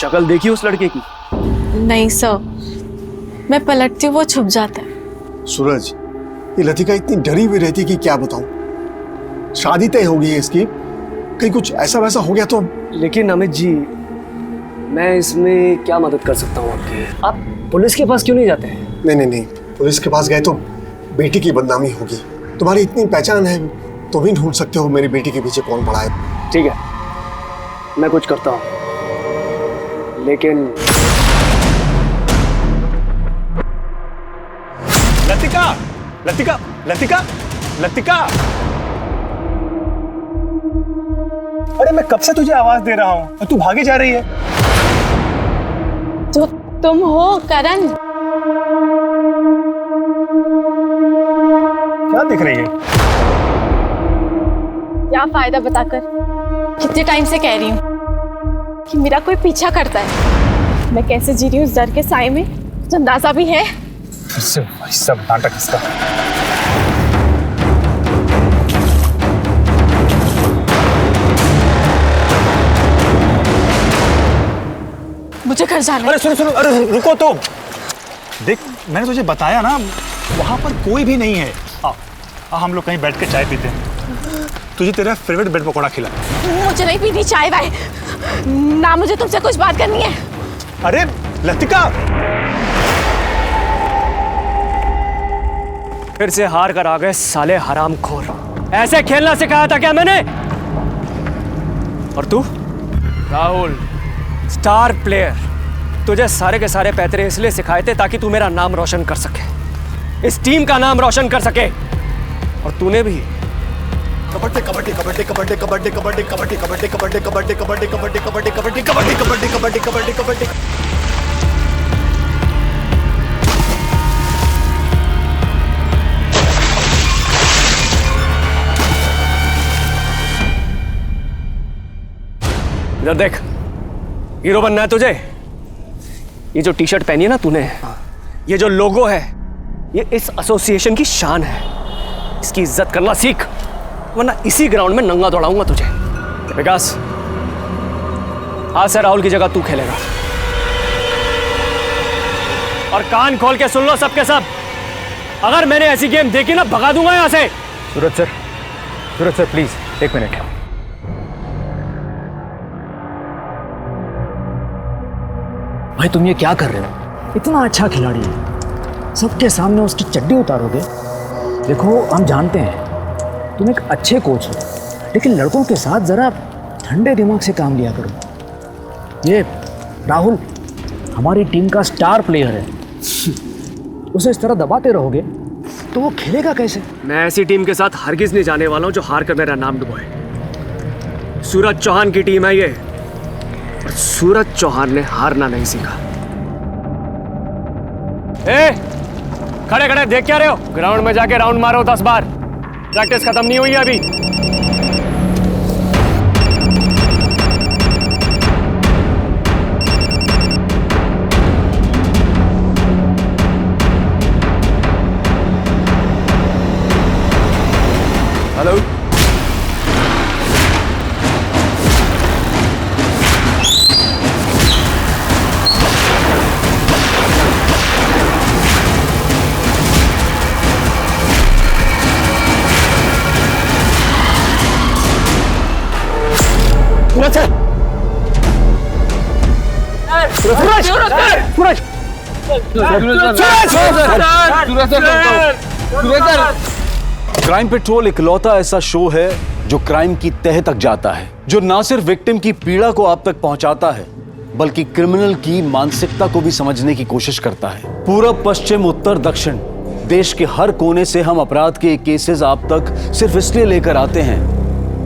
शक्ल देखी उस लड़के की? नहीं सर, मैं पलटती हूँ वो छुप जाता है। सूरज, ये लतिका इतनी डरी हुई रहती कि क्या बताऊं। शादी तय हो गई है इसकी, कहीं कुछ ऐसा वैसा हो गया तो। लेकिन अमित जी, मैं इसमें क्या मदद कर सकता हूँ आपकी? आप पुलिस के पास क्यों नहीं जाते हैं? नहीं, पुलिस के पास गए तो बेटी की बदनामी होगी। तुम्हारी इतनी पहचान है, तुम ही ढूंढ सकते हो मेरी बेटी के पीछे कौन पड़ा है। ठीक है, मैं कुछ करता हूँ, लेकिन लतिका, लतिका, लतिका, लतिका! अरे मैं कब से तुझे आवाज दे रहा हूँ और तू भागे जा रही है। तो तुम हो करण? क्या दिख रही है? क्या फायदा बताकर? कितने टाइम से कह रही हूँ कि मेरा कोई पीछा करता है। मैं कैसे जी रही हूँ उस डर के साए में, कुछ अंदाजा भी है? फिर से वही सब नाटक इसका। मुझे घर जाना है। अरे सुनो, अरे रुको तो। देख, मैंने तुझे बताया ना, वहां पर कोई भी नहीं है। हम लोग कहीं बैठ के चाय पीते हैं। तुझे तेरा फेवरेट ब्रेड पकौड़ा खिला। मुझे नहीं पीनी चाय वाय ना, मुझे तुमसे कुछ बात करनी है। अरे लतिका! फिर से हार कर आ गए साले हरामखोर। ऐसे खेलना सिखाया था क्या मैंने? और तू राहुल, स्टार प्लेयर, तुझे सारे के सारे पैतरे इसलिए सिखाए थे ताकि तू मेरा नाम रोशन कर सके, इस टीम का नाम रोशन कर सके। और तूने भी कबड्डी कबड्डी कबड्डी कबड्डी कबड्डी कबड्डी कबड्डी कबड्डी कबड्डी कबड्डी कबड्डी कबड्डी कबड्डी कबड्डी कबड्डी कबड्डी कबड्डी कबड्डी कबड्डी। इधर देख, हीरो बनना है तुझे? ये जो टी शर्ट पहनी है ना तूने, ये जो लोगो है, ये इस एसोसिएशन की शान है। इसकी इज्जत करना सीख, वरना इसी ग्राउंड में नंगा दौड़ाऊंगा तुझे। विकास, आज से राहुल की जगह तू खेलेगा। और कान खोल के सुन लो सबके सब, अगर मैंने ऐसी गेम देखी ना, भगा दूंगा यहां से। सूरज सर प्लीज 1 मिनट। भाई तुम ये क्या कर रहे हो? इतना अच्छा खिलाड़ी है, सबके सामने उसकी चड्डी उतारोगे? देखो, हम जानते हैं तुम एक अच्छे कोच हो, लेकिन लड़कों के साथ जरा ठंडे दिमाग से काम लिया करो। ये राहुल हमारी टीम का स्टार प्लेयर है, उसे इस तरह दबाते रहोगे तो वो खेलेगा कैसे? मैं ऐसी टीम के साथ हरगिज नहीं जाने वाला हूं जो हार कर मेरा नाम डुबोए। सूरज चौहान की टीम है ये, और सूरज चौहान ने हारना नहीं सीखा। खड़े खड़े देख क्या रहे हो? ग्राउंड में जाके राउंड मारो 10 बार। प्रैक्टिस खत्म नहीं हुई है अभी। हेलो, क्राइम पेट्रोल इकलौता ऐसा शो है जो क्राइम की तह तक जाता है, जो ना सिर्फ विक्टिम की पीड़ा को आप तक पहुंचाता है, बल्कि क्रिमिनल की मानसिकता को भी समझने की कोशिश करता है। पूरब, पश्चिम, उत्तर, दक्षिण, देश के हर कोने से हम अपराध के केसेस आप तक सिर्फ इसलिए लेकर आते हैं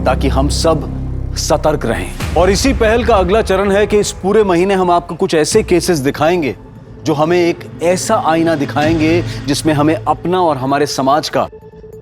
ताकि हम सब सतर्क रहें। और इसी पहल का अगला चरण है कि इस पूरे महीने हम आपको कुछ ऐसे केसेस दिखाएंगे जो हमें एक ऐसा आईना दिखाएंगे जिसमें हमें अपना और हमारे समाज का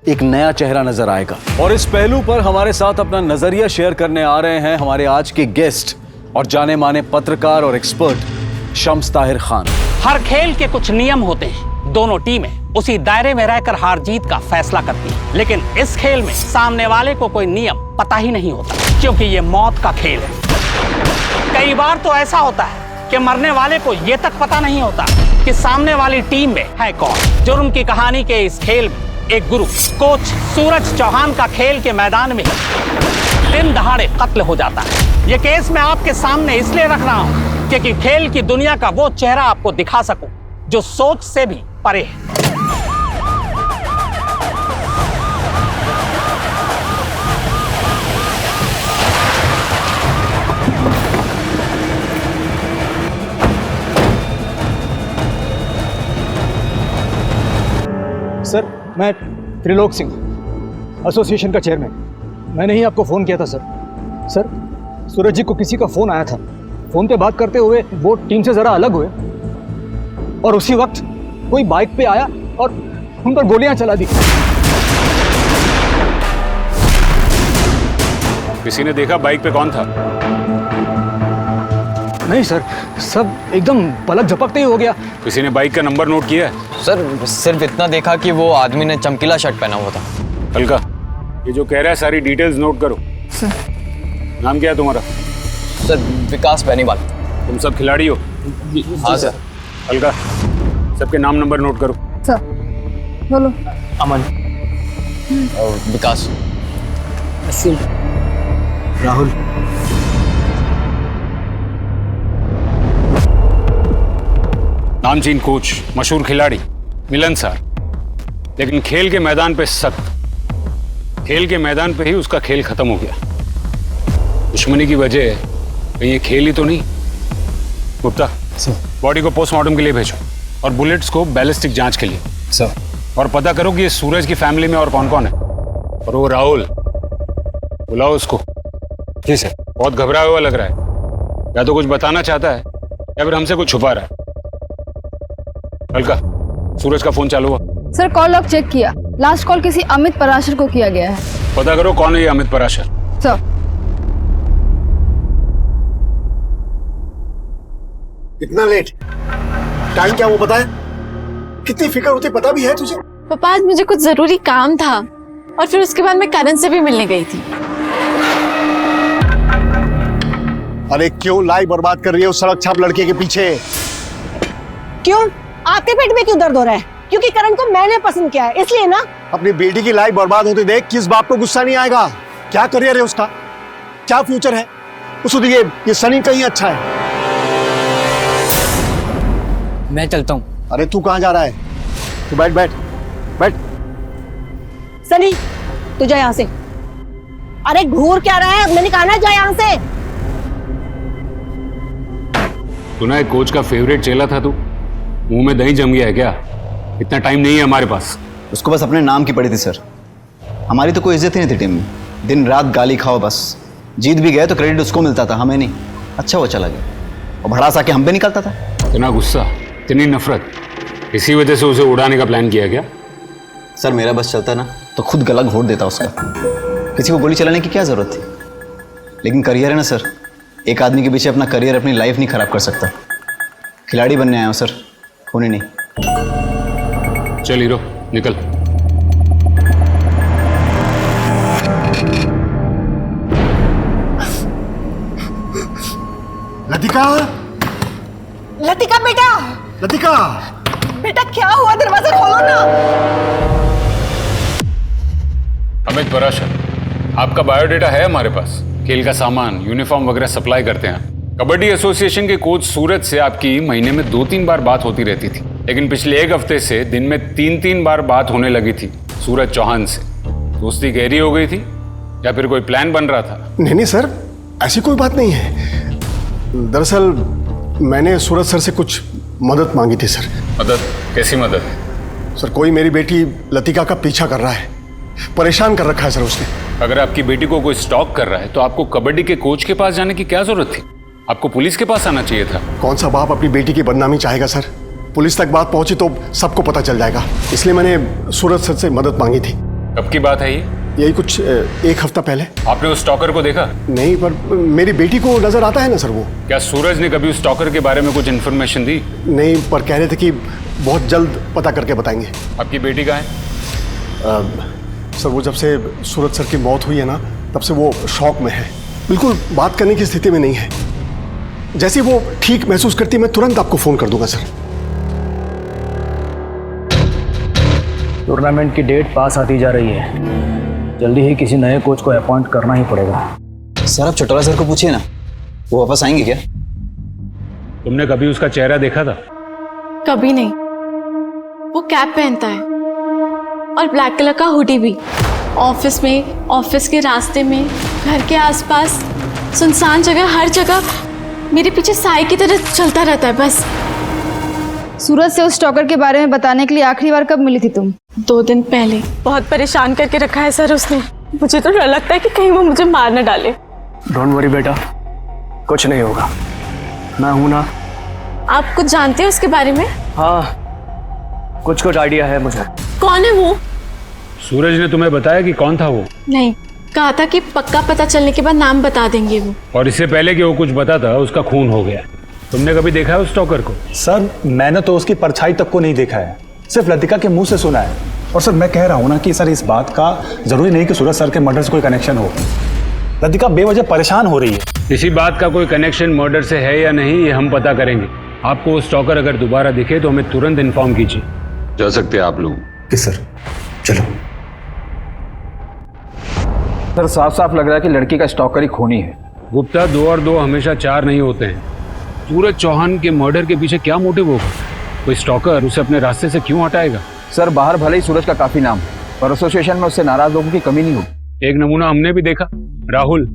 एक नया चेहरा नजर आएगा। और इस पहलू पर हमारे साथ अपना नजरिया शेयर करने आ रहे हैं हमारे आज के गेस्ट और जाने माने पत्रकार और एक्सपर्ट शम्स ताहिर खान। हर खेल के कुछ नियम होते हैं, दोनों टीमें उसी दायरे में रहकर हार जीत का फैसला करती हैं। लेकिन इस खेल में सामने वाले को कोई नियम पता ही नहीं होता, क्योंकि ये मौत का खेल है। कई बार तो ऐसा होता है कि मरने वाले को ये तक पता नहीं होता कि सामने वाली टीम में है कौन। जुर्म की कहानी के इस खेल में एक गुरु कोच सूरज चौहान का खेल के मैदान में दिन दहाड़े कत्ल हो जाता है। ये केस मैं आपके सामने इसलिए रख रहा हूँ क्योंकि खेल की दुनिया का वो चेहरा आपको दिखा सकूं जो सोच से भी परे है। सर, मैं त्रिलोक सिंह, एसोसिएशन का चेयरमैन। मैंने ही आपको फ़ोन किया था सर। सर, सूरज जी को किसी का फ़ोन आया था। फ़ोन पे बात करते हुए वो टीम से ज़रा अलग हुए और उसी वक्त कोई बाइक पे आया और उन पर गोलियां चला दी। किसी ने देखा बाइक पे कौन था? नहीं सर, सब एकदम पलक झपकते ही हो गया। किसी ने बाइक का नंबर नोट किया है? सर, सिर्फ इतना देखा कि वो आदमी ने चमकीला शर्ट पहना हुआ था। हल्का, ये जो कह रहा है सारी डिटेल्स नोट करो। सर। नाम क्या है तुम्हारा? सर, विकास बेनीवाल। तुम सब खिलाड़ी हो? हाँ सर। हल्का, सबके नाम नंबर नोट करो। सर, बोलो। अमन, और विकास। राहुल, नामचीन कोच, मशहूर खिलाड़ी, मिलनसार, लेकिन खेल के मैदान पे सख्त। खेल के मैदान पे ही उसका खेल खत्म हो गया। दुश्मनी की वजह कहीं ये खेल ही तो नहीं। गुप्ता, बॉडी को पोस्टमार्टम के लिए भेजो और बुलेट्स को बैलिस्टिक जांच के लिए। सर। और पता करो कि ये सूरज की फैमिली में और कौन कौन है। और वो राहुल, बुलाओ उसको। जी सर। बहुत घबराया हुआ लग रहा है, या तो कुछ बताना चाहता है या फिर हमसे कुछ छुपा रहा है। हल्का, सूरज का फोन चालू हुआ? सर, कॉल लॉग चेक किया। लास्ट कॉल किसी अमित पराशर को किया गया है। पता करो कौन है ये अमित पराशर। सर। इतना लेट? टाइम क्या वो पता है? कितनी फिक्र होती पता भी है तुझे? पापा, आज मुझे कुछ जरूरी काम था और फिर उसके बाद मैं करण से भी मिलने गई थी। अरे क्यों लाई बर्बाद कर रही है उस सड़क छाप लड़के के पीछे? क्यों? आपके पेट में क्यों दर्द हो रहा है? क्योंकि करण को मैंने पसंद किया है, इसलिए ना। अपनी बेटी की लाइफ बर्बाद होते देख किस बाप को गुस्सा नहीं आएगा? क्या करियर है उसका, क्या फ्यूचर है? उसको ये सनी कहीं अच्छा है। मैं चलता हूँ। अरे तू कहाँ जा रहा है? तू बैठ बैठ बैठ। सनी, तू जा यहाँ से। अरे घूर क्या रहा है? मैंने कहा ना जा यहाँ से। तूने एक कोच का फेवरेट चेला था तू? मुंह में दही जम गया है क्या? इतना टाइम नहीं है हमारे पास। उसको बस अपने नाम की पड़ी थी सर। हमारी तो कोई इज्जत ही नहीं थी टीम में। दिन रात गाली खाओ बस। जीत भी गए तो क्रेडिट उसको मिलता था, हमें नहीं। अच्छा वो चला गया और भड़ास आके हम पे निकलता था। इतना गुस्सा, इतनी नफरत, इसी वजह से उसे उड़ाने का प्लान किया क्या? सर, मेरा बस चलता ना तो खुद गला घोट देता उसका। किसी को गोली चलाने की क्या जरूरत थी? लेकिन करियर है ना सर, एक आदमी के पीछे अपना करियर, अपनी लाइफ नहीं खराब कर सकता। खिलाड़ी बनने आया हूँ सर, होने नहीं। चल हीरो, निकल। लतिका, लतिका बेटा, लतिका, बेटा क्या हुआ? दरवाजा खोलो ना। अमित पराशर, आपका बायोडेटा है हमारे पास। खेल का सामान, यूनिफॉर्म वगैरह सप्लाई करते हैं। कबड्डी एसोसिएशन के कोच सूरज से आपकी महीने में 2-3 बार बात होती रहती थी, लेकिन पिछले एक हफ्ते से दिन में 3-3 बार बात होने लगी थी सूरज चौहान से। दोस्ती गहरी हो गई थी या फिर कोई प्लान बन रहा था? नहीं नहीं सर, ऐसी कोई बात नहीं है। दरअसल मैंने सूरज सर से कुछ मदद मांगी थी सर। मदद? कैसी मदद? सर, कोई मेरी बेटी लतिका का पीछा कर रहा है, परेशान कर रखा है सर उसने। अगर आपकी बेटी को कोई स्टॉक कर रहा है तो आपको कबड्डी के कोच के पास जाने की क्या जरूरत थी? आपको पुलिस के पास आना चाहिए था। कौन सा बाप अपनी बेटी की बदनामी चाहेगा सर? पुलिस तक बात पहुंची तो सबको पता चल जाएगा, इसलिए मैंने सूरज सर से मदद मांगी थी। कब की बात है ये? यही कुछ एक हफ्ता पहले। आपने उस स्टॉकर को देखा? नहीं, पर मेरी बेटी को नजर आता है ना सर वो। क्या सूरज ने कभी उस स्टॉकर के बारे में कुछ इन्फॉर्मेशन दी? नहीं, पर कह रहे थे कि बहुत जल्द पता करके बताएंगे। आपकी बेटी कहाँ है? सर, वो जब से सूरज सर की मौत हुई है ना, तब से वो शॉक में है, बिल्कुल बात करने की स्थिति में नहीं है। जैसे वो ठीक महसूस करती मैं तुरंत आपको फोन कर दूंगा सर। टूर्नामेंट की डेट पास आती जा रही है, जल्दी ही किसी नए कोच को अपॉइंट करना ही पड़ेगा। सर आप चौटाला सर को पूछिए ना, वो वापस आएंगे क्या? तुमने कभी उसका चेहरा देखा था? कभी नहीं। वो कैप पहनता है और ब्लैक कलर का हुडी भी। ऑफिस में, ऑफिस के रास्ते में, घर के आसपास, सुनसान जगह, हर जगह मेरे पीछे साए की तरह चलता रहता है बस। सूरज से उस स्टॉकर के बारे में बताने के लिए आखिरी बार कब मिली थी तुम? 2 दिन पहले। बहुत परेशान करके रखा है सर उसने। मुझे तो डर लगता है कि कहीं वो मुझे मार न डाले। डोंट वरी बेटा, कुछ नहीं होगा, मैं हूं ना। आप कुछ जानते हैं उसके बारे में? हाँ, कुछ आइडिया है मुझे। कौन है वो? सूरज ने तुम्हें बताया कि कौन था वो? नहीं, कहा था कि पक्का पता चलने के बाद नाम बता देंगे वो। और इससे पहले कि वो कुछ बताता उसका खून हो गया। तुमने कभी देखा है उस स्टॉकर को? सर मैंने तो उसकी परछाई तक को नहीं देखा है, सिर्फ लतिका के मुंह से सुना है। और सर मैं कह रहा हूँ ना कि सर इस बात का जरूरी नहीं कि सूरज सर के मर्डर से कोई कनेक्शन हो। लतिका बेवजह परेशान हो रही है। इसी बात का कोई कनेक्शन मर्डर से है या नहीं ये हम पता करेंगे। आपको वो स्टॉकर अगर दोबारा दिखे तो हमें तुरंत इन्फॉर्म कीजिए। जा सकते हैं आप लोग? कि सर चलो। सर साफ साफ लग रहा है कि लड़की का स्टॉकर ही खूनी है। गुप्ता, 2 और 2 हमेशा 4 नहीं होते हैं। सूरज चौहान के मर्डर के पीछे क्या मोटिव होगा? कोई स्टॉकर उसे अपने रास्ते से क्यों हटाएगा? सर बाहर भले ही सूरज का काफी नाम है, पर एसोसिएशन में उससे नाराज लोगों की कमी नहीं होगी। एक नमूना हमने भी देखा, राहुल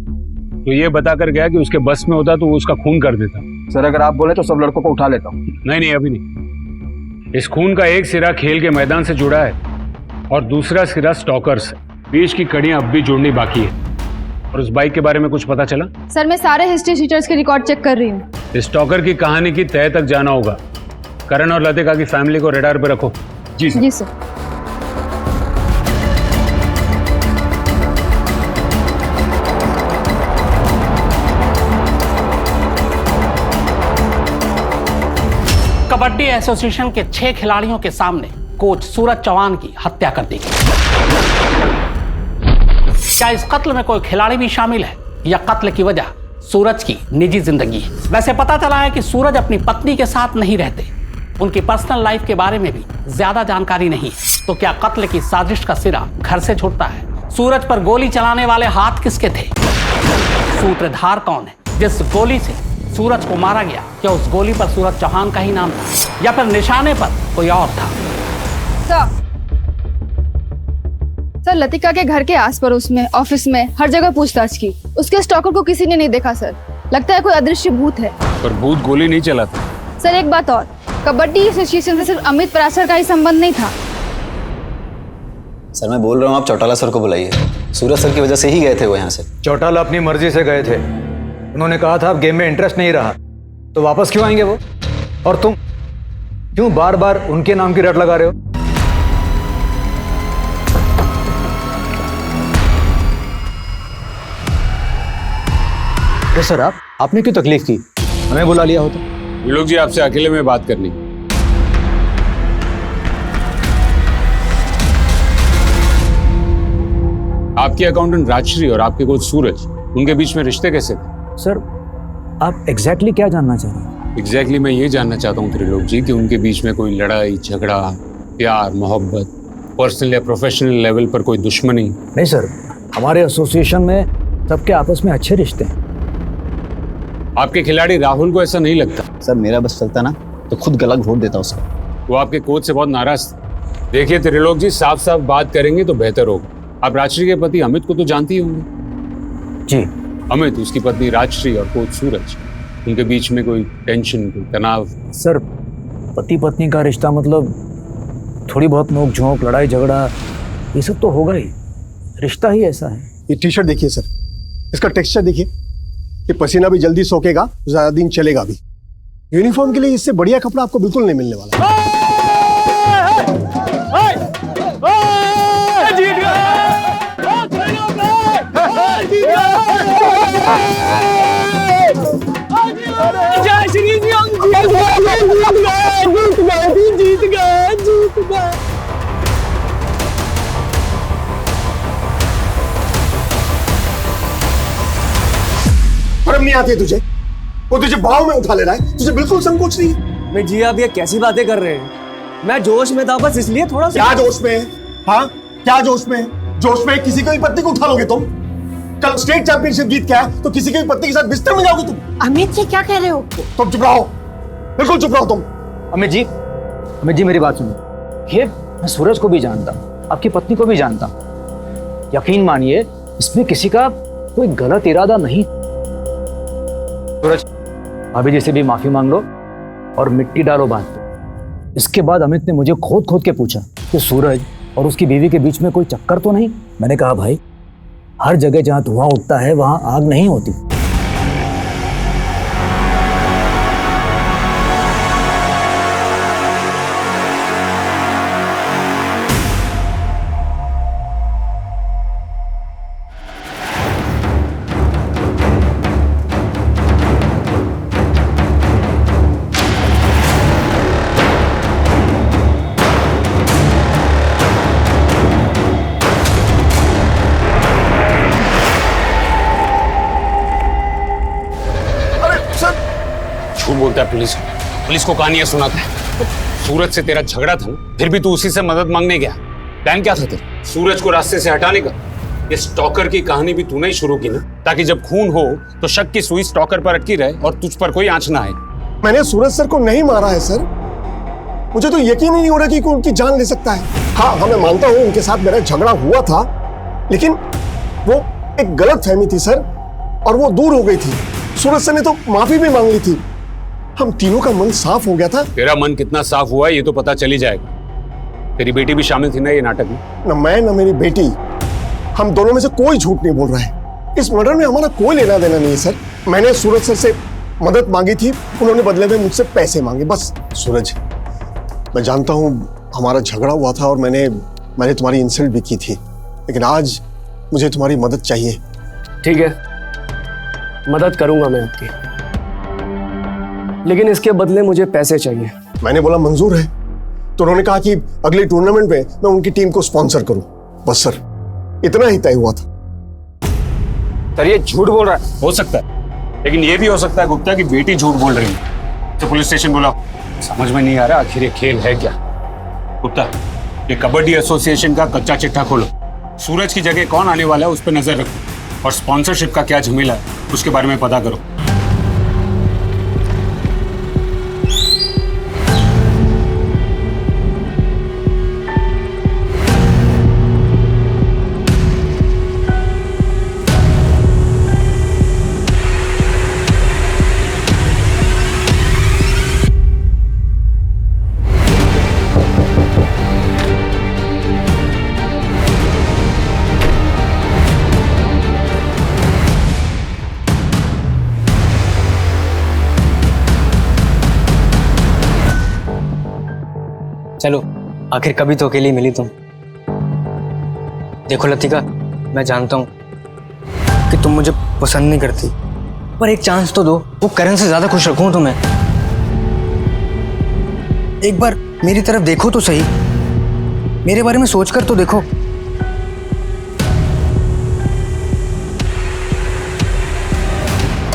तो ये बताकर गया कि उसके बस में होता तो वो उसका खून कर देता। सर अगर आप बोले तो सब लड़कों को उठा लेता हूँ। नहीं, अभी नहीं। इस खून का एक सिरा खेल के मैदान से जुड़ा है और दूसरा सिरा स्टॉकर से। बीच की कड़ियां अब भी जोड़नी बाकी है। और उस बाइक के बारे में कुछ पता चला? सर मैं सारे हिस्ट्री शीटर्स के रिकॉर्ड चेक कर रही हूँ। इस स्टॉकर की कहानी की तह तक जाना होगा। करण और लतिका की फैमिली को रडार पे रखो। जी सर। जी सर। कबड्डी एसोसिएशन के 6 खिलाड़ियों के सामने कोच सूरज चौहान की हत्या कर दी गई। क्या इस कत्ल में कोई खिलाड़ी भी शामिल है या कत्ल की वजह सूरज की निजी जिंदगी है? वैसे पता चला है कि सूरज अपनी पत्नी के साथ नहीं रहते, उनकी पर्सनल लाइफ के बारे में भी ज्यादा जानकारी नहीं है। तो क्या कत्ल की साजिश का सिरा घर से छूटता है? सूरज पर गोली चलाने वाले हाथ किसके थे? सूत्रधार कौन है जिस गोली से सूरज को मारा गया? क्या उस गोली पर सूरज चौहान का ही नाम था या फिर निशाने पर कोई और था? सर लतिका के घर के आस पड़ोस में, ऑफिस में, हर जगह पूछताछ की। उसके स्टॉकर को किसी ने नहीं देखा सर। लगता है कोई अदृश्य भूत है। पर भूत गोली नहीं चलाता। सर एक बात और, कबड्डी एसोसिएशन से सिर्फ अमित पराशर का ही संबंध नहीं था। सर मैं बोल रहा हूँ आप चौटाला सर को बुलाइए। सूरज सर की वजह से ही गए थे वो यहाँ से। चौटाला अपनी मर्जी से गए थे। उन्होंने कहा था अब गेम में इंटरेस्ट नहीं रहा, तो वापस क्यों आएंगे वो? और तुम क्यों बार बार उनके नाम की रट लगा रहे हो? तो सर आपने क्यों तकलीफ की? हमें बुला लिया होता। ये लोग जी आपसे अकेले में बात करनी। आपके अकाउंटेंट राजश्री और आपके कोच सूरज, उनके बीच में रिश्ते कैसे थे? सर आप एग्जैक्टली क्या जानना चाह रहे हैं? एग्जैक्टली मैं ये जानना चाहता हूँ त्रिलोक जी कि उनके बीच में कोई लड़ाई झगड़ा, प्यार, मोहब्बत, पर्सनल या प्रोफेशनल लेवल पर कोई दुश्मनी? नहीं सर, हमारे एसोसिएशन में सबके आपस में अच्छे रिश्ते हैं। आपके खिलाड़ी राहुल को ऐसा नहीं लगता? सर मेरा बस चलता ना तो खुद गला घोट देता उसका। वो आपके कोच से बहुत नाराज थे। देखिए त्रिलोक जी, साफ साफ बात करेंगे तो बेहतर होगा। आप राजश्री के पति अमित को तो जानती ही होंगे। जी। अमित, उसकी पत्नी राजश्री और कोच सूरज, उनके बीच में कोई टेंशन, कोई तनाव? सर पति पत्नी का रिश्ता मतलब थोड़ी बहुत नोक झोंक, लड़ाई झगड़ा, ये सब तो होगा ही। रिश्ता ही ऐसा है। ये टी शर्ट देखिए सर, इसका टेक्सचर देखिए। ये पसीना भी जल्दी सोखेगा, ज्यादा दिन चलेगा भी। यूनिफॉर्म के लिए इससे बढ़िया कपड़ा आपको बिल्कुल नहीं मिलने वाला। शर्म नहीं आती तुझे? वो तुझे बाहों में उठा ले रहा है, तुझे बिल्कुल संकोच नहीं है। मैं जी आप ये कैसी बातें कर रहे हैं? मैं जोश में था बस इसलिए थोड़ा सा। क्या जोश में है? हाँ क्या जोश में है? जोश में किसी की भी पत्नी को उठा लोगे तुम? कल स्टेट चैंपियनशिप जीत के आए तो किसी की भी पत्नी के साथ बिस्तर में जाओगे तुम? अमित जी क्या कह रहे हो? तुम चुप रहो, बिल्कुल चुप रहो तुम। अमित जी मेरी बात सुनिए। ये मैं सूरज को भी जानता हूँ, आपकी पत्नी को भी जानता हूँ। यकीन मानिए इसमें किसी का कोई गलत इरादा नहीं। सूरज भाभी जी से भी माफी मांग लो और मिट्टी डालो बात पे। इसके बाद अमित ने मुझे खोद के पूछा कि सूरज और उसकी बीवी के बीच में कोई चक्कर तो नहीं। मैंने कहा भाई हर जगह जहां धुआं उठता है वहां आग नहीं होती। बोलता है पुलिस को कहानियां सुनाता है। सूरज से तेरा झगड़ा था ना, फिर भी तू उसी से मदद मांगने गया। प्लान क्या था तेरा? सूरज को रास्ते से हटाने का। ये स्टॉकर की कहानी भी तूने ही शुरू की ना, ताकि जब खून हो तो शक की सुई स्टॉकर पर अटकी रहे और तुझ पर कोई आंच ना आए। मैंने सूरज सर को नहीं मारा है सर, मुझे तो यकीन ही नहीं हो रहा कि कोई उनकी जान ले सकता है। हाँ मैं मानता हूँ उनके साथ मेरा झगड़ा हुआ था, लेकिन वो एक गलत फहमी थी सर, और वो दूर हो गई थी। सूरज सर ने तो माफी भी मांग ली थी, हम तीनों का मन साफ हो गया था। तेरा मन कितना साफ हुआ ये तो पता चल ही जाएगा। तेरी बेटी भी शामिल थी ना ये नाटक में? न मैं न मेरी बेटी, हम दोनों में से कोई झूठ नहीं बोल रहा है। इस मर्डर में हमारा कोई लेना देना नहीं है सर। मैंने सूरज सर से मदद मांगी थी, उन्होंने बदले में मुझसे पैसे मांगे बस। सूरज मैं जानता हूँ हमारा झगड़ा हुआ था और मैंने तुम्हारी इंसल्ट भी की थी, लेकिन आज मुझे तुम्हारी मदद चाहिए। ठीक है, मदद करूंगा मैं आपकी, लेकिन इसके बदले मुझे पैसे चाहिए। मैंने बोला मंजूर है, तो उन्होंने कहा कि अगले टूर्नामेंट में मैं उनकी टीम को स्पॉन्सर करूं। बस सर इतना ही तय हुआ था। सर ये झूठ बोल रहा है। हो सकता है, लेकिन ये भी हो सकता है गुप्ता की बेटी झूठ बोल रही है। तो पुलिस स्टेशन बुलाओ। समझ में नहीं आ रहा आखिर ये खेल है क्या। गुप्ता ये कबड्डी एसोसिएशन का कच्चा चिट्ठा खोलो। सूरज की जगह कौन आने वाला है उस पर नजर रखो, और स्पॉन्सरशिप का क्या झमेला है उसके बारे में पता करो। चलो आखिर कभी तो अकेली मिली तुम। देखो लतिका, मैं जानता हूँ कि तुम मुझे पसंद नहीं करती, पर एक चांस तो दो। वो करण से ज्यादा खुश रखूं तुम्हें। एक बार मेरी तरफ देखो तो सही, मेरे बारे में सोचकर तो देखो।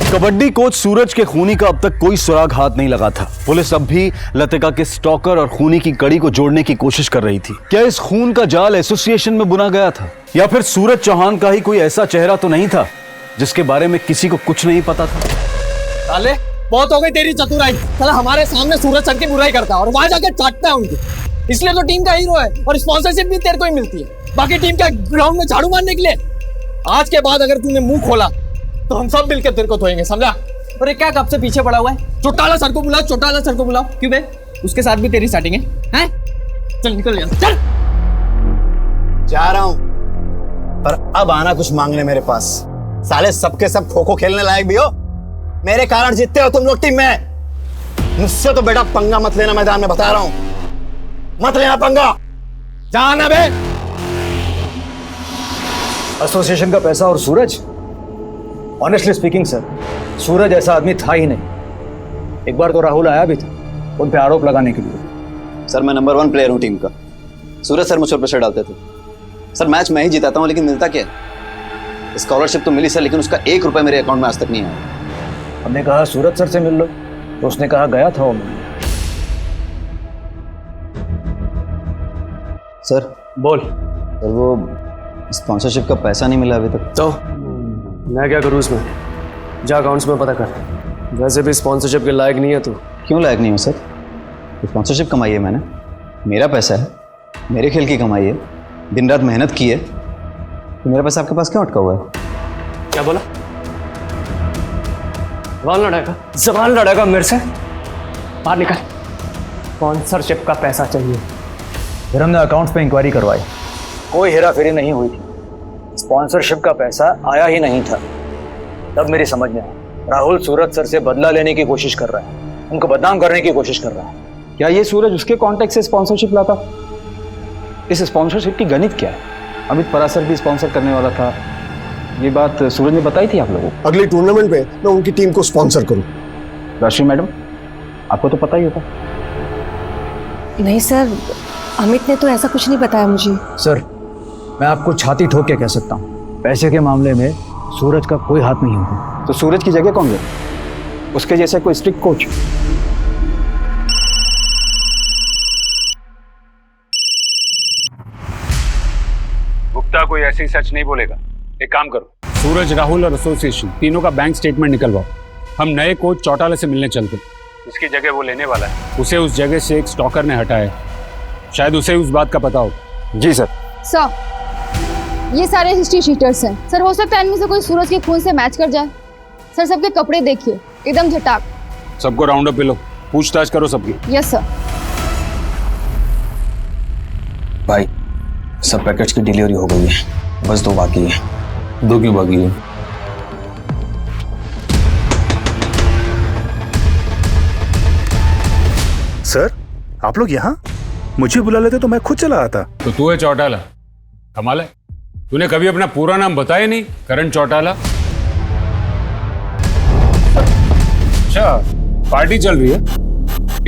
कबड्डी कोच सूरज के खूनी का अब तक कोई सुराग हाथ नहीं लगा था। पुलिस अब भी लतिका के स्टॉकर और खूनी की कड़ी को जोड़ने की कोशिश कर रही थी। क्या इस खून का जाल एसोसिएशन में बुना गया था, या फिर सूरज चौहान का ही कोई ऐसा चेहरा तो नहीं था जिसके बारे में किसी को कुछ नहीं पता था? साले बहुत हो गई तेरी चतुराई। साला हमारे सामने सूरज सर की बुराई करता है और वहां जाकर चाटता है उनकी। इसलिए तो टीम का हीरो है और स्पॉन्सरशिप भी तेरे को ही मिलती है, बाकी टीम का ग्राउंड में झाड़ू मारने के लिए। आज के बाद अगर तूने मुंह खोला तो हम सब मिलकर तेरे को धोएंगे, समझा? और क्या कब से पीछे पड़ा हुआ है? चौटाला सर को बुलाओ, चौटाला सर को बुलाओ। क्यों बे, उसके साथ भी तेरी सेटिंग है? हैं? चल निकल यहाँ, चल। जा रहा हूं, पर अब आना कुछ मांगने मेरे पास। साले सबके सब खो खो खेलने लायक भी हो, मेरे कारण जीतते हो तुम लोग टीम में। मुझसे तो बेटा पंगा मत लेना, मैदान में बता रहा हूं, मत लेना पंगा। जाना बे। एसोसिएशन का पैसा और सूरज, ऑनेस्टली स्पीकिंग सर, सूरज ऐसा आदमी था ही नहीं। एक बार तो राहुल आया भी था उन पे आरोप लगाने के लिए। सर मैं नंबर 1 प्लेयर हूं टीम का। सूरज सर मुझ पर प्रेशर डालते थे। सर मैच मैं ही जिताता हूं, लेकिन मिलता क्या? स्कॉलरशिप तो मिली सर, लेकिन उसका 1 रुपया मेरे अकाउंट में आज तक नहीं आया। हमने कहा सूरज सर से मिल लो, तो उसने कहा गया था वो मिलने। सर बोल। सर वो स्पॉन्सरशिप का पैसा नहीं मिला अभी तक। तो मैं क्या करूँ उसमें? जा अकाउंट्स में पता कर। वैसे भी स्पॉन्सरशिप के लायक नहीं है तू। क्यों लायक नहीं हूँ सर? स्पॉन्सरशिप कमाई है मैंने, मेरा पैसा है, मेरे खेल की कमाई है, दिन रात मेहनत की है, तो मेरा पैसा आपके पास क्यों अटका हुआ है? क्या बोला? जबान लड़ेगा मेरे से? बाहर निकल। स्पॉन्सरशिप का पैसा चाहिए। फिर हमने अकाउंट्स पे इंक्वायरी करवाई, कोई हेरा फेरी नहीं हुई थी, स्पॉन्सरशिप का पैसा आया ही नहीं था। तब मेरी समझ में आया, राहुल सूरज सर से बदला लेने की कोशिश कर रहा है, उनको बदनाम करने की कोशिश कर रहा है। क्या ये सूरज उसके कॉन्टेक्ट से स्पॉन्सरशिप लाता? इस स्पॉन्सरशिप की गणित क्या है? अमित परासर भी स्पॉन्सर करने वाला था, ये बात सूरज ने बताई थी आप लोगों को? अगली टूर्नामेंट में मैं उनकी टीम को स्पॉन्सर करूं। राशि मैडम, आपको तो पता ही होगा। नहीं सर, अमित ने तो ऐसा कुछ नहीं बताया मुझे। सर, मैं आपको छाती ठोक के कह सकता हूँ, पैसे के मामले में सूरज का कोई हाथ नहीं होगा। तो सूरज की जगह कौन ले? उसके जैसा कोई स्ट्रिक्ट कोच। गुप्ता कोई ऐसी सच नहीं बोलेगा। एक काम करो, सूरज, राहुल और एसोसिएशन तीनों का बैंक स्टेटमेंट निकलवाओ। हम नए कोच चौटाला से मिलने चलते। इसकी जगह वो लेने वाला है, उसे उस जगह से एक स्टॉकर ने हटाया। शायद उसे उस बात का पता हो। जी सर। सर, ये सारे हिस्ट्री शीटर्स हैं सर, हो सकता है इनमें से कोई सूरज के खून से मैच कर जाए। सर, सबके कपड़े देखिए, एकदम झटाक। सबको राउंड अप पे लो, पूछताछ करो सबकी। Yes sir. भाई, सब पैकेट्स की डिलीवरी हो गई है, बस 2 बाकी है। 2 क्यों बाकी है? सर, आप लोग यहाँ? मुझे बुला लेते तो मैं खुद चला आता। तो तू है चौटाला? कमाल है, तूने कभी अपना पूरा नाम बताया नहीं। करण चौटाला। अच्छा, पार्टी चल रही है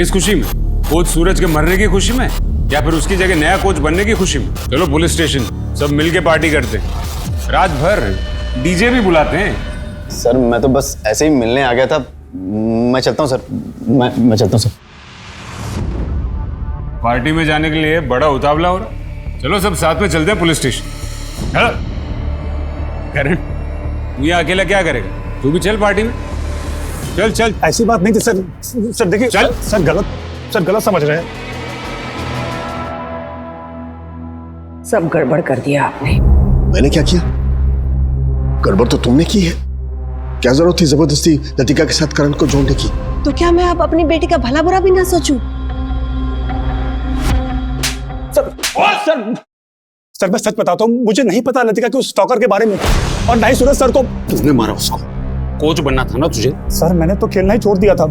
इस खुशी में? कोच सूरज के मरने की खुशी में, या फिर उसकी जगह नया कोच बनने की खुशी में? चलो पुलिस स्टेशन, सब मिलके पार्टी करते हैं, रात भर डीजे भी बुलाते हैं। सर, मैं तो बस ऐसे ही मिलने आ गया था। मैं चलता हूँ सर, मैं चलता हूँ सर। पार्टी में जाने के लिए बड़ा उतावला हो रहा। चलो सब साथ में चलते हैं पुलिस स्टेशन। करण, तू यहाँ अकेला क्या करेगा? तू भी चल पार्टी में। चल चल। ऐसी बात नहीं थी सर। सर देखिए, चल। सर गलत समझ रहे हैं। सब गड़बड़ कर दिया आपने। मैंने क्या किया? गड़बड़ तो तुमने की है। क्या जरूरत थी जबरदस्ती लतिका के साथ करण को जोड़ने की? तो क्या मैं अब अपनी बेटी का भला बुरा भी ना सोचूं? सर मैं सच बताता हूँ, मुझे नहीं पता लतिका के उस स्टॉकर के बारे में, और ना ही सूरज सर को। तुमने मारा उसको? कोच बनना था ना तुझे। सर, मैंने तो खेलना ही छोड़ दिया था।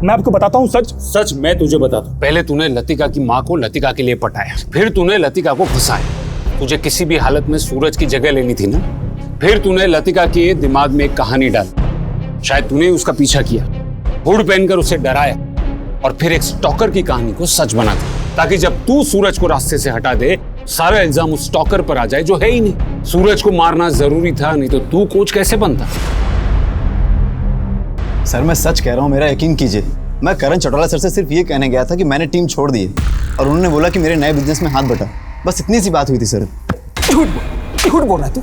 मैं आपको बताता हूँ सच। मैं तुझे बताता हूँ। पहले तूने लतिका की माँ को लतिका के लिए पटाया, फिर तूने लतिका को फंसाया। तुझे किसी भी हालत में सूरज की जगह लेनी थी ना। फिर तूने लतिका के दिमाग में एक कहानी डाली, शायद तूने उसका पीछा किया, हुड पहनकर उसे डराया, और फिर एक स्टॉकर की कहानी को सच बना दिया, ताकि जब तू सूरज को रास्ते से हटा दे, सारा इल्जाम उस स्टॉकर पर आ जाए जो है ही नहीं। सूरज को मारना जरूरी था, नहीं तो तू कोच कैसे बनता? सर, मैं सच कह रहा हूँ, मेरा यकीन कीजिए। मैं करण चौटाला सर से सिर्फ ये कहने गया था कि मैंने टीम छोड़ दी है, और उन्होंने बोला कि मेरे नए बिजनेस में हाथ बटा। बस इतनी सी बात हुई थी सर। झूठ बोल रहा है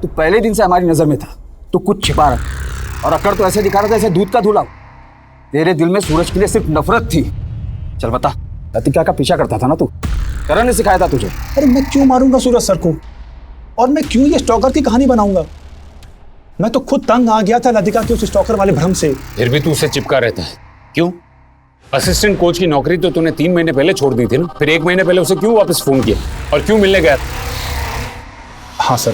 तू पहले दिन से हमारी नजर में था। तू कुछ छिपा रहा, और अकड़ तो ऐसे दिखा रहा था जैसे दूध का धुला। तेरे दिल में सूरज के लिए सिर्फ नफरत थी। चल बता, लतिका का पीछा करता था ना तू? करण ने सिखाया था तुझे? अरे मैं क्यों मारूंगा सूरज सर को, और मैं क्यों ये स्टॉकर की कहानी बनाऊंगा? मैं तो खुद तंग आ गया था लतिका के उस स्टॉकर वाले भ्रम से। फिर भी तू उसे चिपका रहता है, क्यों? असिस्टेंट कोच की नौकरी तो तूने 3 महीने पहले छोड़ दी थी ना, फिर 1 महीने पहले उसे क्यों वापस फोन किया, और क्यों मिलने गया था? हाँ सर,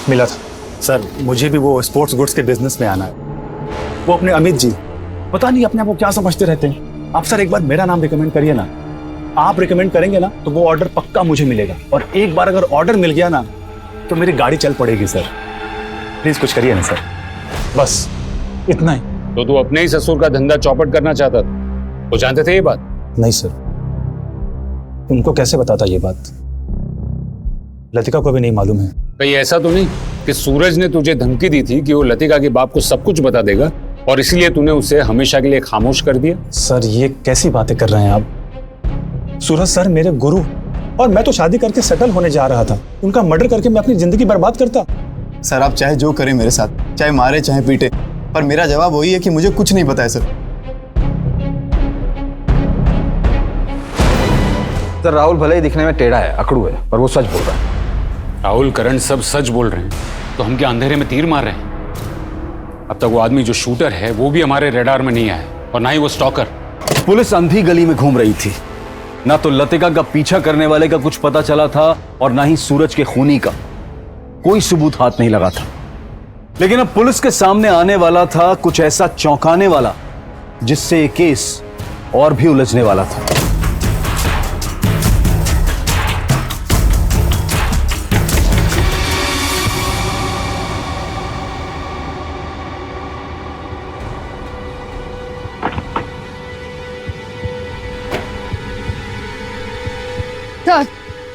मिला था। सर, मुझे भी वो स्पोर्ट्स गुड्स के बिजनेस में आना है। वो अपने अमित जी पता नहीं अपने आप को क्या समझते रहते हैं। आप सर एक बार मेरा नाम रिकमेंड करिए ना। आप रिकमेंड करेंगे ना तो वो ऑर्डर पक्का मुझे मिलेगा, और एक बार अगर ऑर्डर मिल गया ना तो मेरी गाड़ी चल पड़ेगी। सर प्लीज कुछ करिए ना सर, बस इतना ही। तो तू अपने ही ससुर का धंधा चौपट करना चाहता था? वो जानते थे ये बात? नहीं सर, उनको कैसे बताता ये बात? लतिका को भी नहीं मालूम है। कहीं ऐसा तो नहीं कि सूरज ने तुझे धमकी दी थी कि वो लतिका के बाप को सब कुछ बता देगा, और इसलिए तूने उसे हमेशा के लिए खामोश कर दिया। सर ये कैसी बातें कर रहे हैं आप? सूरज सर मेरे गुरु, और मैं तो शादी करके सेटल होने जा रहा था। उनका मर्डर करके मैं अपनी जिंदगी बर्बाद करता? सर आप चाहे जो करें मेरे साथ, चाहे मारे चाहे पीटे, पर मेरा जवाब वही है कि मुझे कुछ नहीं पता है सर। सर राहुल भले ही दिखने में टेढ़ा है, अकड़ू है, पर वो सच बोल रहा है। राहुल करण सब सच बोल रहे हैं, तो हम क्या अंधेरे में तीर मार रहे हैं? अब तक वो आदमी जो शूटर है वो भी हमारे रडार में नहीं आया, और ना ही वो स्टॉकर। पुलिस अंधी गली में घूम रही थी, ना तो लतिका का पीछा करने वाले का कुछ पता चला था और ना ही सूरज के खूनी का कोई सबूत हाथ नहीं लगा था। लेकिन अब पुलिस के सामने आने वाला था कुछ ऐसा चौंकाने वाला जिससे ये केस और भी उलझने वाला था। सर,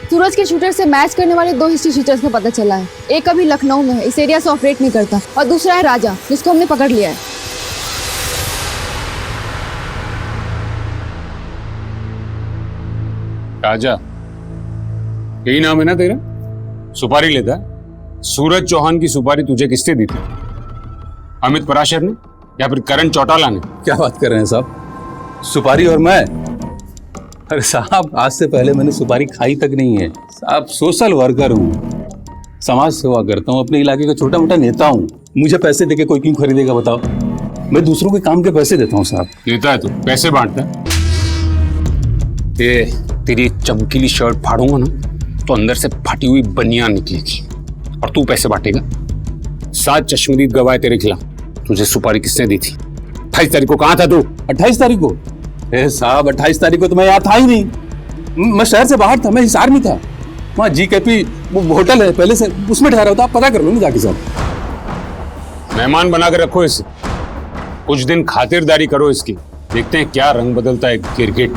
सूरज के शूटर से मैच करने वाले 2 हिस्ट्री शीटर्स का पता चला है। एक अभी लखनऊ में है, इस एरिया से ऑपरेट नहीं करता, और दूसरा है राजा, जिसको हमने पकड़ लिया है। राजा, यही नाम है ना तेरा? सुपारी लेता है? सूरज चौहान की सुपारी तुझे किसने दी थी? अमित पराशर ने या फिर करण चौटाला ने? क्या बात कर रहे हैं साहब? सुपारी और मैं? अरे साहब, आज से पहले मैंने सुपारी खाई तक नहीं है साहब। सोशल वर्कर हूँ, समाज सेवा करता हूँ, अपने इलाके का छोटा मोटा नेता हूँ। मुझे पैसे देके कोई क्यों खरीदेगा बताओ? मैं दूसरों के काम के पैसे देता हूँ साहब। देता है तू, पैसे बांटता है। ये तेरी चमकीली शर्ट फाड़ूंगा ना तो अंदर से फटी हुई बनियान निकलेगी, और तू पैसे बांटेगा। 7 चश्मदीद गवाह तेरे खिलाफ। तुझे सुपारी किसने दी थी? 28 तारीख को कहाँ था तू? 28 तारीख को? साहब 28 तारीख को तो मैं यहाँ था ही नहीं। मैं शहर से बाहर था, मैं हिसार में था। वहाँ GKP वो होटल है पहले से, उसमें ठहरा होता। आप पता कर लो ना जाके साहब। मेहमान बना कर रखो इसे, कुछ दिन खातिरदारी करो इसकी, देखते हैं क्या रंग बदलता है गिरगिट।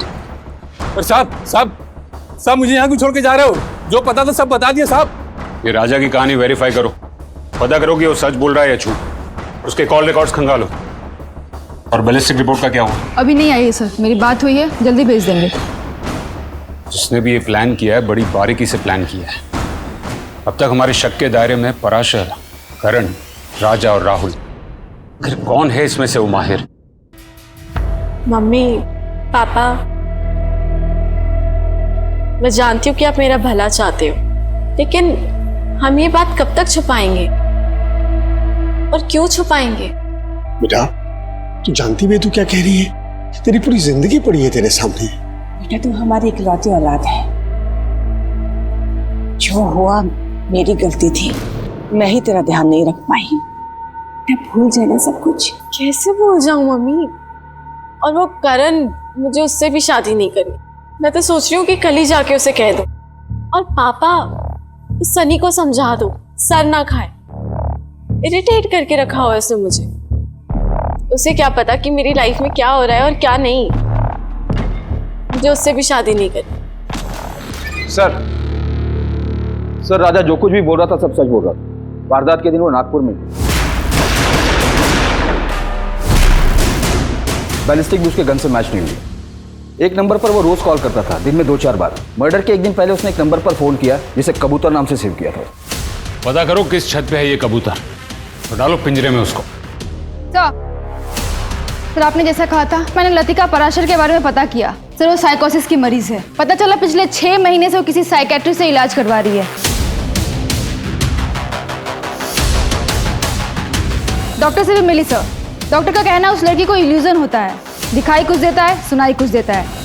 पर साहब मुझे यहाँ क्यों छोड़ के जा रहे हो? जो पता था सब बता दिया साहब। ये राजा की कहानी वेरीफाई करो, पता करो कि वो सच बोल रहा है या झूठ। उसके कॉल रिकॉर्ड्स खंगालो। और बैलिस्टिक रिपोर्ट का क्या हुआ? अभी नहीं आई है सर, मेरी बात हुई है, जल्दी भेज देंगे। जिसने भी ये प्लान किया है बड़ी बारीकी से प्लान किया है। अब तक हमारे शक के दायरे में पराशर, करण, राजा और राहुल। फिर कौन है इसमें से वो माहिर? मम्मी, पापा, मैं जानती हूँ कि आप मेरा भला चाहते हो, लेकिन हम ये बात कब तक छुपाएंगे और क्यों छुपाएंगे? बेटा, तू जानती भी तू क्या कह रही है? तेरी पूरी जिंदगी पड़ी है तेरे सामने। बेटा तू हमारी इकलौती औलाद है। जो हुआ मेरी गलती थी, मैं ही तेरा ध्यान नहीं रख पाई। मैं भूल जाना सब कुछ। कैसे भूल जाऊं मम्मी? और वो करण, मुझे उससे भी शादी नहीं करनी। मैं तो सोच रही हूँ कि कल ही जाके उसे कह दूं। और पापा, सनी को समझा दो, सर ना खाए। इरिटेट करके रखा हुआ है उसने मुझे। उसे क्या पता कि मेरी लाइफ में क्या हो रहा है और क्या नहीं। मुझे उससे भी शादी नहीं करनी। सर राजा जो कुछ भी बोल रहा था सब सच बोल रहा था। वारदात के दिन वो नागपुर में थी। बैलिस्टिक भी उसके गन से मैच नहीं हुई। एक नंबर पर वो रोज कॉल करता था, दिन में 2-4 बार। मर्डर के एक दिन पहले उसने एक नंबर पर फोन किया जिसे कबूतर नाम से सेव किया था। पता करो किस छत पे है ये कबूतर, तो डालो पिंजरे में उसको। सर आपने जैसा कहा था, मैंने लतिका पराशर के बारे में पता किया। सर वो साइकोसिस की मरीज है। पता चला पिछले 6 महीने से वो किसी साइकेट्रिस्ट से इलाज करवा रही है। डॉक्टर से भी मिली सर। डॉक्टर का कहना है उस लड़की को इल्यूजन होता है, दिखाई कुछ देता है, सुनाई कुछ देता है।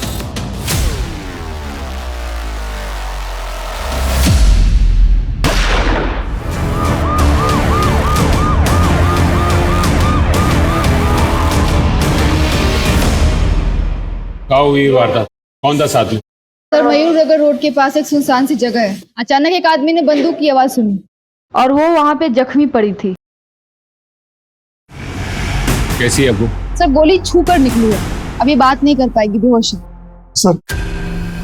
कहाँ हुई वारदात? कौन था साथ में? सर मयूर नगर रोड के पास एक सुनसान सी जगह है। अचानक एक आदमी ने बंदूक की आवाज सुनी और वो वहाँ पे जख्मी पड़ी थी। कैसी है वो? सर गोली छू कर निकली है, अभी बात नहीं कर पाएगी, बेहोश है। सर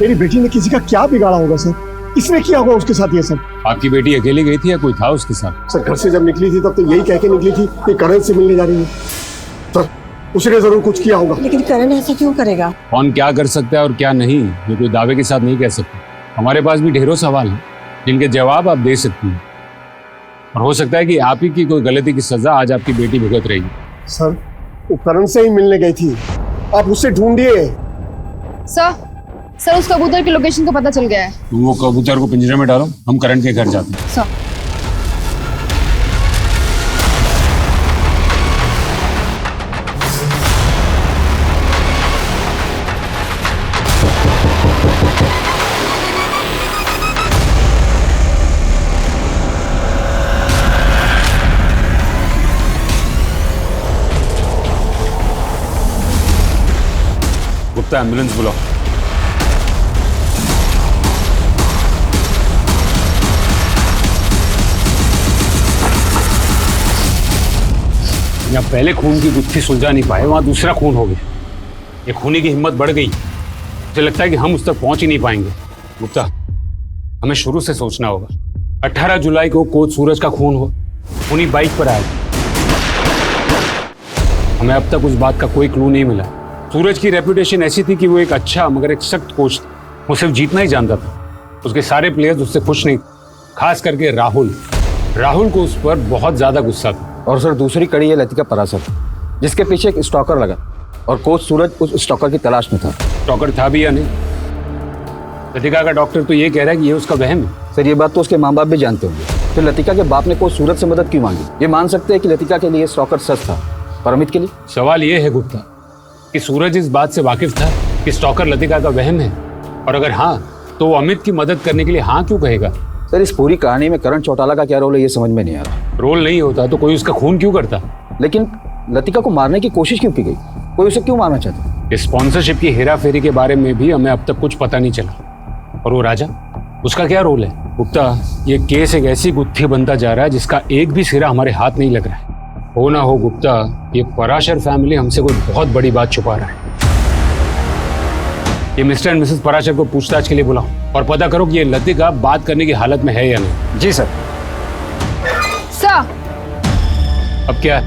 मेरी बेटी ने किसी का क्या बिगाड़ा होगा सर? किसने किया होगा उसके साथ ये सब? आपकी बेटी अकेली गई थी या कोई था उसके साथ? सर घर से जब निकली थी तब तो यही कह के निकली थी कि करण से मिलने जा रही है। डॉक्टर, उसने जरूर कुछ किया होगा। लेकिन करण ऐसा क्यों करेगा? कौन क्या कर सकता है और क्या नहीं, ये कोई दावे के साथ नहीं कह सकते। हमारे पास भी ढेरों सवाल हैं जिनके जवाब आप दे सकती हैं, और हो सकता है कि आप ही की कोई गलती की सजा आज आपकी बेटी भुगत रही है। सर, वो करण से ही मिलने गई थी, आप उससे ढूंढिए। सर उस कबूतर की लोकेशन तो पता चल गया है। तुम वो कबूतर को पिंजरे में डालो, हम करण के घर जाते हैं। सर गुप्ता, एम्बुलेंस बुलाओ। यहाँ पहले खून की गुत्थी सुलझा नहीं पाए, वहां दूसरा खून हो गया। ये खूनी की हिम्मत बढ़ गई, मुझे लगता है कि हम उस तक पहुंच ही नहीं पाएंगे। गुप्ता, हमें शुरू से सोचना होगा। 18 जुलाई को कोच सूरज का खून हो, खूनी बाइक पर आया, हमें अब तक उस बात का कोई क्लू नहीं मिला। सूरज की रेपुटेशन ऐसी थी कि वो एक अच्छा मगर एक सख्त कोच था, वो सिर्फ जीतना ही जानता था। उसके सारे प्लेयर्स उससे खुश नहीं, खास करके राहुल को उस पर बहुत ज्यादा गुस्सा था। और सर दूसरी कड़ी है लतिका परासर, जिसके पीछे एक स्टॉकर लगा, और कोच सूरज उस स्टॉकर की तलाश में था। स्टॉकर था भी या नहीं? लतिका का डॉक्टर तो ये कह रहा है कि ये उसका वहम है। सर ये बात तो उसके माँ बाप भी जानते होंगे, फिर लतिका के बाप ने कोच सूरज से मदद क्यों मांगी? ये मान सकते हैं कि लतिका के लिए स्टॉकर सच था, पर अमित के लिए? सवाल ये है गुप्ता कि सूरज इस बात से वाकिफ था कि स्टॉकर लतिका का वहम है, और अगर हाँ तो वो अमित की मदद करने के लिए हाँ क्यों कहेगा? सर इस पूरी कहानी में करण चौटाला का क्या रोल है, ये समझ में नहीं आ रहा। रोल नहीं होता तो कोई उसका खून क्यों करता? लेकिन लतिका को मारने की कोशिश क्यों की गई? कोई उसे क्यों मारना चाहता? स्पॉन्सरशिप की हेराफेरी के बारे में भी हमें अब तक कुछ पता नहीं चला। और वो राजा, उसका क्या रोल है? गुप्ता, ये केस एक ऐसी गुत्थी बनता जा रहा है जिसका एक भी सिरा हमारे हाथ नहीं लग रहा है। हो ना हो गुप्ता, ये पराशर फैमिली हमसे कोई बहुत बड़ी बात छुपा रहा है। ये मिस्टर एंड मिसेस पराशर को पूछताछ के लिए बुलाओ और पता करो कि ये लतिका बात करने की हालत में है या नहीं। जी सर। सर अब क्या?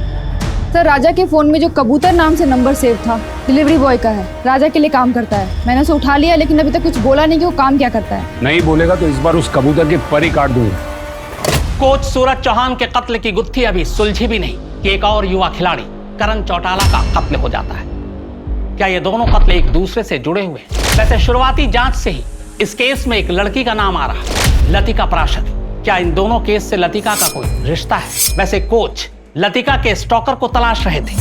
सर राजा के फोन में जो कबूतर नाम से नंबर सेव था, डिलीवरी बॉय का है, राजा के लिए काम करता है। मैंने उसे उठा लिया, लेकिन अभी तक कुछ बोला नहीं कि वो काम क्या करता है। नहीं बोलेगा तो इस बार उस कबूतर के पर ही काट दूंगा। कोच सूरज चौहान के कत्ल की गुत्थी अभी सुलझी भी नहीं कि एक और युवा खिलाड़ी करण चौटाला का कत्ल हो जाता है। क्या ये दोनों कत्ल एक दूसरे से जुड़े हुए? वैसे शुरुआती जांच से ही इस केस में एक लड़की का नाम आ रहा है, लतिका पराशर। क्या इन दोनों केस से लतिका का कोई रिश्ता है? वैसे कोच लतिका के स्टॉकर को तलाश रहे थे,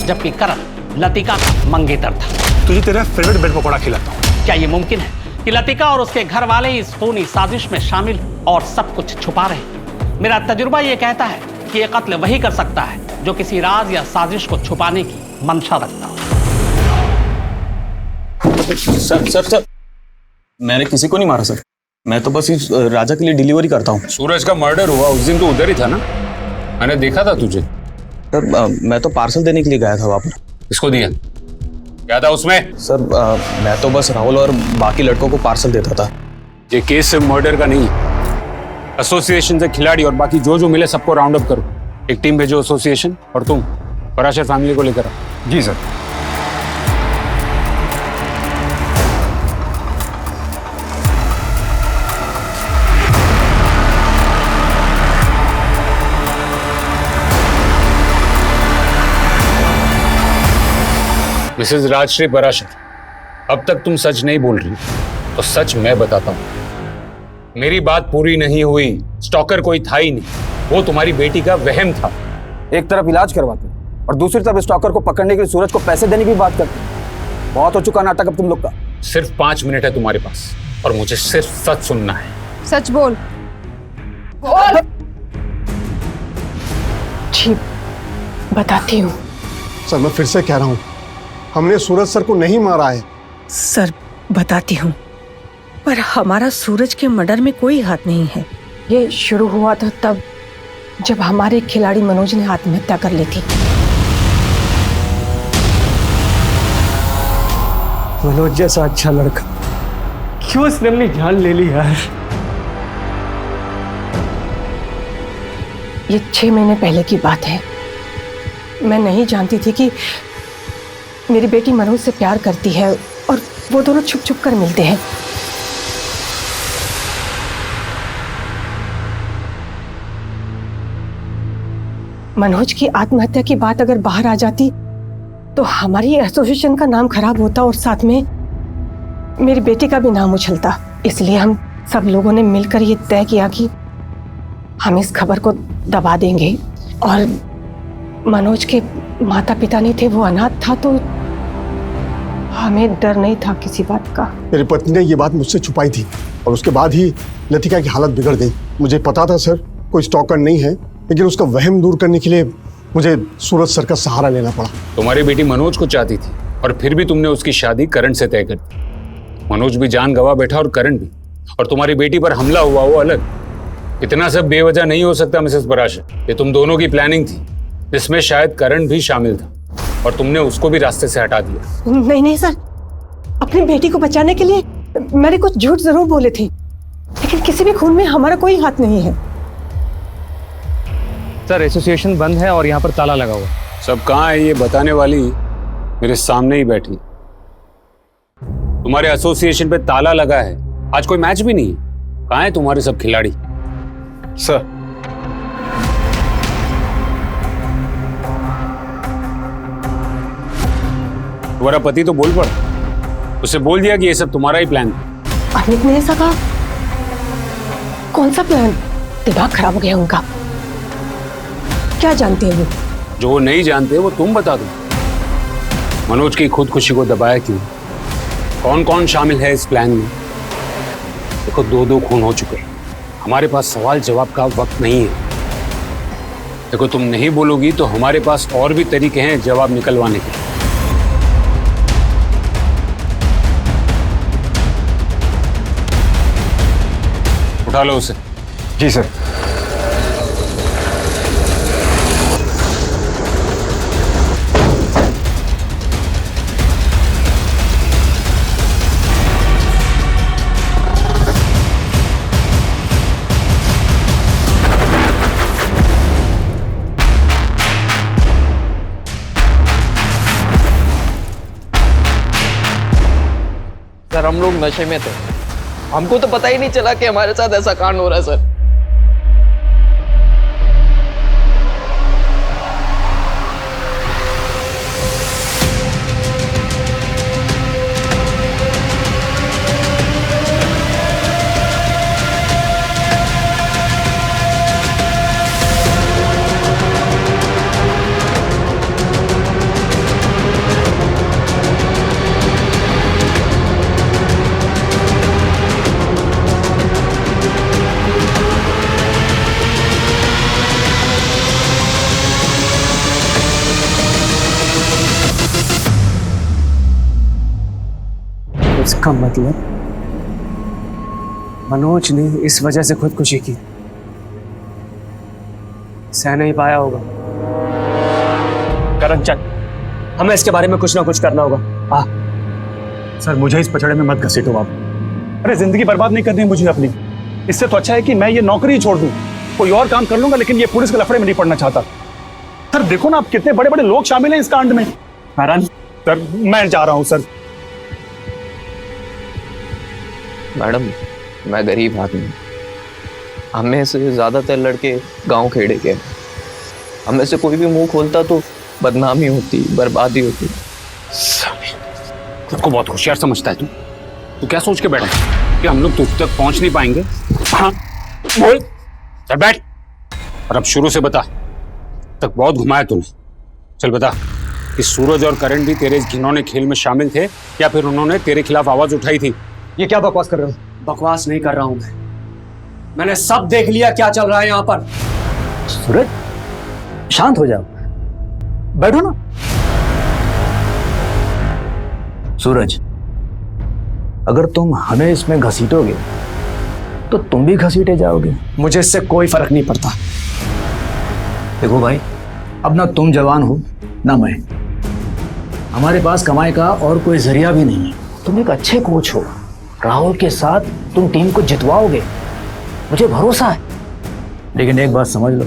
जबकि करण लतिका का मंगेतर था। तुझे तेरा फेवरेट ब्रेड पकौड़ा खिलाता हूँ। क्या ये मुमकिन है कि लतिका और उसके घर वाले ही इस खूनी साजिश में शामिल और सब कुछ छुपा रहे? मेरा तजुर्बा ये कहता है कि ये कत्ल वही कर सकता है जो किसी राज या साजिश को छुपाने की मंशा रखता हो। सर मैंने किसी को नहीं मारा सर, मैं तो बस इस राजा के लिए डिलीवरी करता हूँ। सूरज का मर्डर हुआ उस दिन तो उधर ही था ना, मैंने देखा था तुझे। सर मैं तो पार्सल देने के लिए गया था वहाँ पर। किसको दिया? क्या था उसमें? सर मैं तो बस राहुल और बाकी लड़कों को पार्सल देता था। ये केस सिर्फ मर्डर का नहीं, एसोसिएशन से खिलाड़ी और बाकी जो मिले सबको राउंड अप करो। एक टीम भेजो एसोसिएशन, और तुम पराशर फैमिली को लेकर आओ। जी सर। मिसेस राजश्री पराशर, अब तक तुम सच नहीं बोल रही, तो सच मैं बताता हूं। मेरी बात पूरी नहीं हुई। स्टॉकर कोई था ही नहीं, वो तुम्हारी बेटी का वहम था। एक तरफ इलाज करवाते और दूसरी तरफ स्टॉकर को पकड़ने के लिए सूरज को पैसे देने की बात करते। बहुत हो चुका नाटक अब तुम लोग का। सिर्फ 5 मिनट है तुम्हारे पास, और मुझे सिर्फ सच सुनना है। सच बोल। बोल। जी बताती हूँ। सर मैं फिर से कह रहा हूँ, हमने सूरज सर को नहीं मारा है। सर बताती हूँ, पर हमारा सूरज के मर्डर में कोई हाथ नहीं है। ये शुरू हुआ था तब जब हमारे खिलाड़ी मनोज ने आत्महत्या कर ली थी। मनोज जैसा अच्छा लड़का क्यों उसने अपनी जान ले ली यार? ये 6 महीने पहले की बात है। मैं नहीं जानती थी कि मेरी बेटी मनोज से प्यार करती है और वो दोनों छुप छुप कर मिलते हैं। मनोज की आत्महत्या की बात अगर बाहर आ जाती तो हमारी एसोसिएशन का नाम खराब होता और साथ में मेरी बेटी का भी नाम उछलता। इसलिए हम सब लोगों ने मिलकर ये तय किया कि हम इस खबर को दबा देंगे। और मनोज के माता पिता नहीं थे, वो अनाथ था, तो हमें डर नहीं था किसी बात का। मेरी पत्नी ने ये बात मुझसे छुपाई थी और उसके बाद ही लतिका की हालत बिगड़ गई। मुझे पता था सर कोई स्टॉकर नहीं है, लेकिन उसका वहम दूर करने के लिए मुझे सूरज सर का सहारा लेना पड़ा। तुम्हारी बेटी मनोज को चाहती थी और फिर भी तुमने उसकी शादी करण से तय कर दी। मनोज भी जान गवा बैठा और करण भी, और तुम्हारी बेटी पर हमला हुआ वो अलग। इतना सब बेवजह नहीं हो सकता मिसेस पराशर। ये तुम दोनों की प्लानिंग थी, जिसमें शायद करण भी शामिल था और तुमने उसको भी रास्ते से हटा दिया। नहीं नहीं सर, अपनी बेटी को बचाने के लिए मैंने कुछ झूठ जरूर बोले थे, लेकिन किसी भी खून में हमारा कोई हाथ नहीं है। सर एसोसिएशन बंद है और यहाँ पर ताला लगा हुआ। सब कहाँ है ये बताने वाली मेरे सामने ही बैठी। तुम्हारे एसोसिएशन पे ताला लगा है, आज कोई मैच भी नहीं है। कहाँ है तुम्हारे सब खिलाड़ी? सर तुम्हारा पति तो बोल पड़ा, उसे बोल दिया कि ये सब तुम्हारा ही प्लान था। अमित ने ऐसा कहा? कौन सा प्लान? दिमाग खराब हो गया उनका। क्या जानते हैं वो? जो वो नहीं जानते वो तुम बता दो। मनोज की खुदकुशी को दबाया क्यों? कौन कौन शामिल है इस प्लान में? देखो 2-2 खून हो चुके हैं, हमारे पास सवाल जवाब का वक्त नहीं है। देखो तुम नहीं बोलोगी तो हमारे पास और भी तरीके हैं जवाब निकलवाने के। उठा लो उसे। जी सर। सर हम लोग नशे में थे, हमको तो पता ही नहीं चला कि हमारे साथ ऐसा कांड हो रहा है सर। इसका मतलब मनोज ने इस वजह से खुदकुशी की, सह नहीं पाया होगा। करण चल, हमें इसके बारे में कुछ ना कुछ करना होगा। सर मुझे इस पचड़े में मत घसीटो आप। अरे जिंदगी बर्बाद नहीं करनी मुझे अपनी। इससे तो अच्छा है कि मैं ये नौकरी ही छोड़ दूं, कोई और काम कर लूंगा, लेकिन ये पुलिस के लफड़े में नहीं पड़ना चाहता। सर देखो ना आप, कितने बड़े बड़े लोग शामिल हैं इस कांड में। करण सर मैं जा रहा हूं सर। मैडम मैं गरीब आदमी, हमें से ज्यादातर लड़के गांव खेड़े के, हमें से कोई भी मुंह खोलता तो बदनामी होती, बर्बादी होती। खुद को बहुत होशियार समझता है तू क्या सोच के बैठा कि हम लोग तुझ तक पहुंच नहीं पाएंगे? हाँ बोल, चल बैठ। और अब शुरू से बता, तक बहुत घुमाया तूने। चल बता कि सूरज और करण भी तेरे इस घिनौने खेल में शामिल थे या फिर उन्होंने तेरे खिलाफ आवाज उठाई थी? ये क्या बकवास कर रहे हो? बकवास नहीं कर रहा हूं मैंने सब देख लिया क्या चल रहा है यहाँ पर। सूरज शांत हो जाओ, बैठो ना। सूरज अगर तुम हमें इसमें घसीटोगे तो तुम भी घसीटे जाओगे। मुझे इससे कोई फर्क नहीं पड़ता। देखो भाई, अब ना तुम जवान हो ना मैं, हमारे पास कमाई का और कोई जरिया भी नहीं है। तुम एक अच्छे कोच हो, राहुल के साथ तुम टीम को जितवाओगे, मुझे भरोसा है। लेकिन एक बात समझ लो,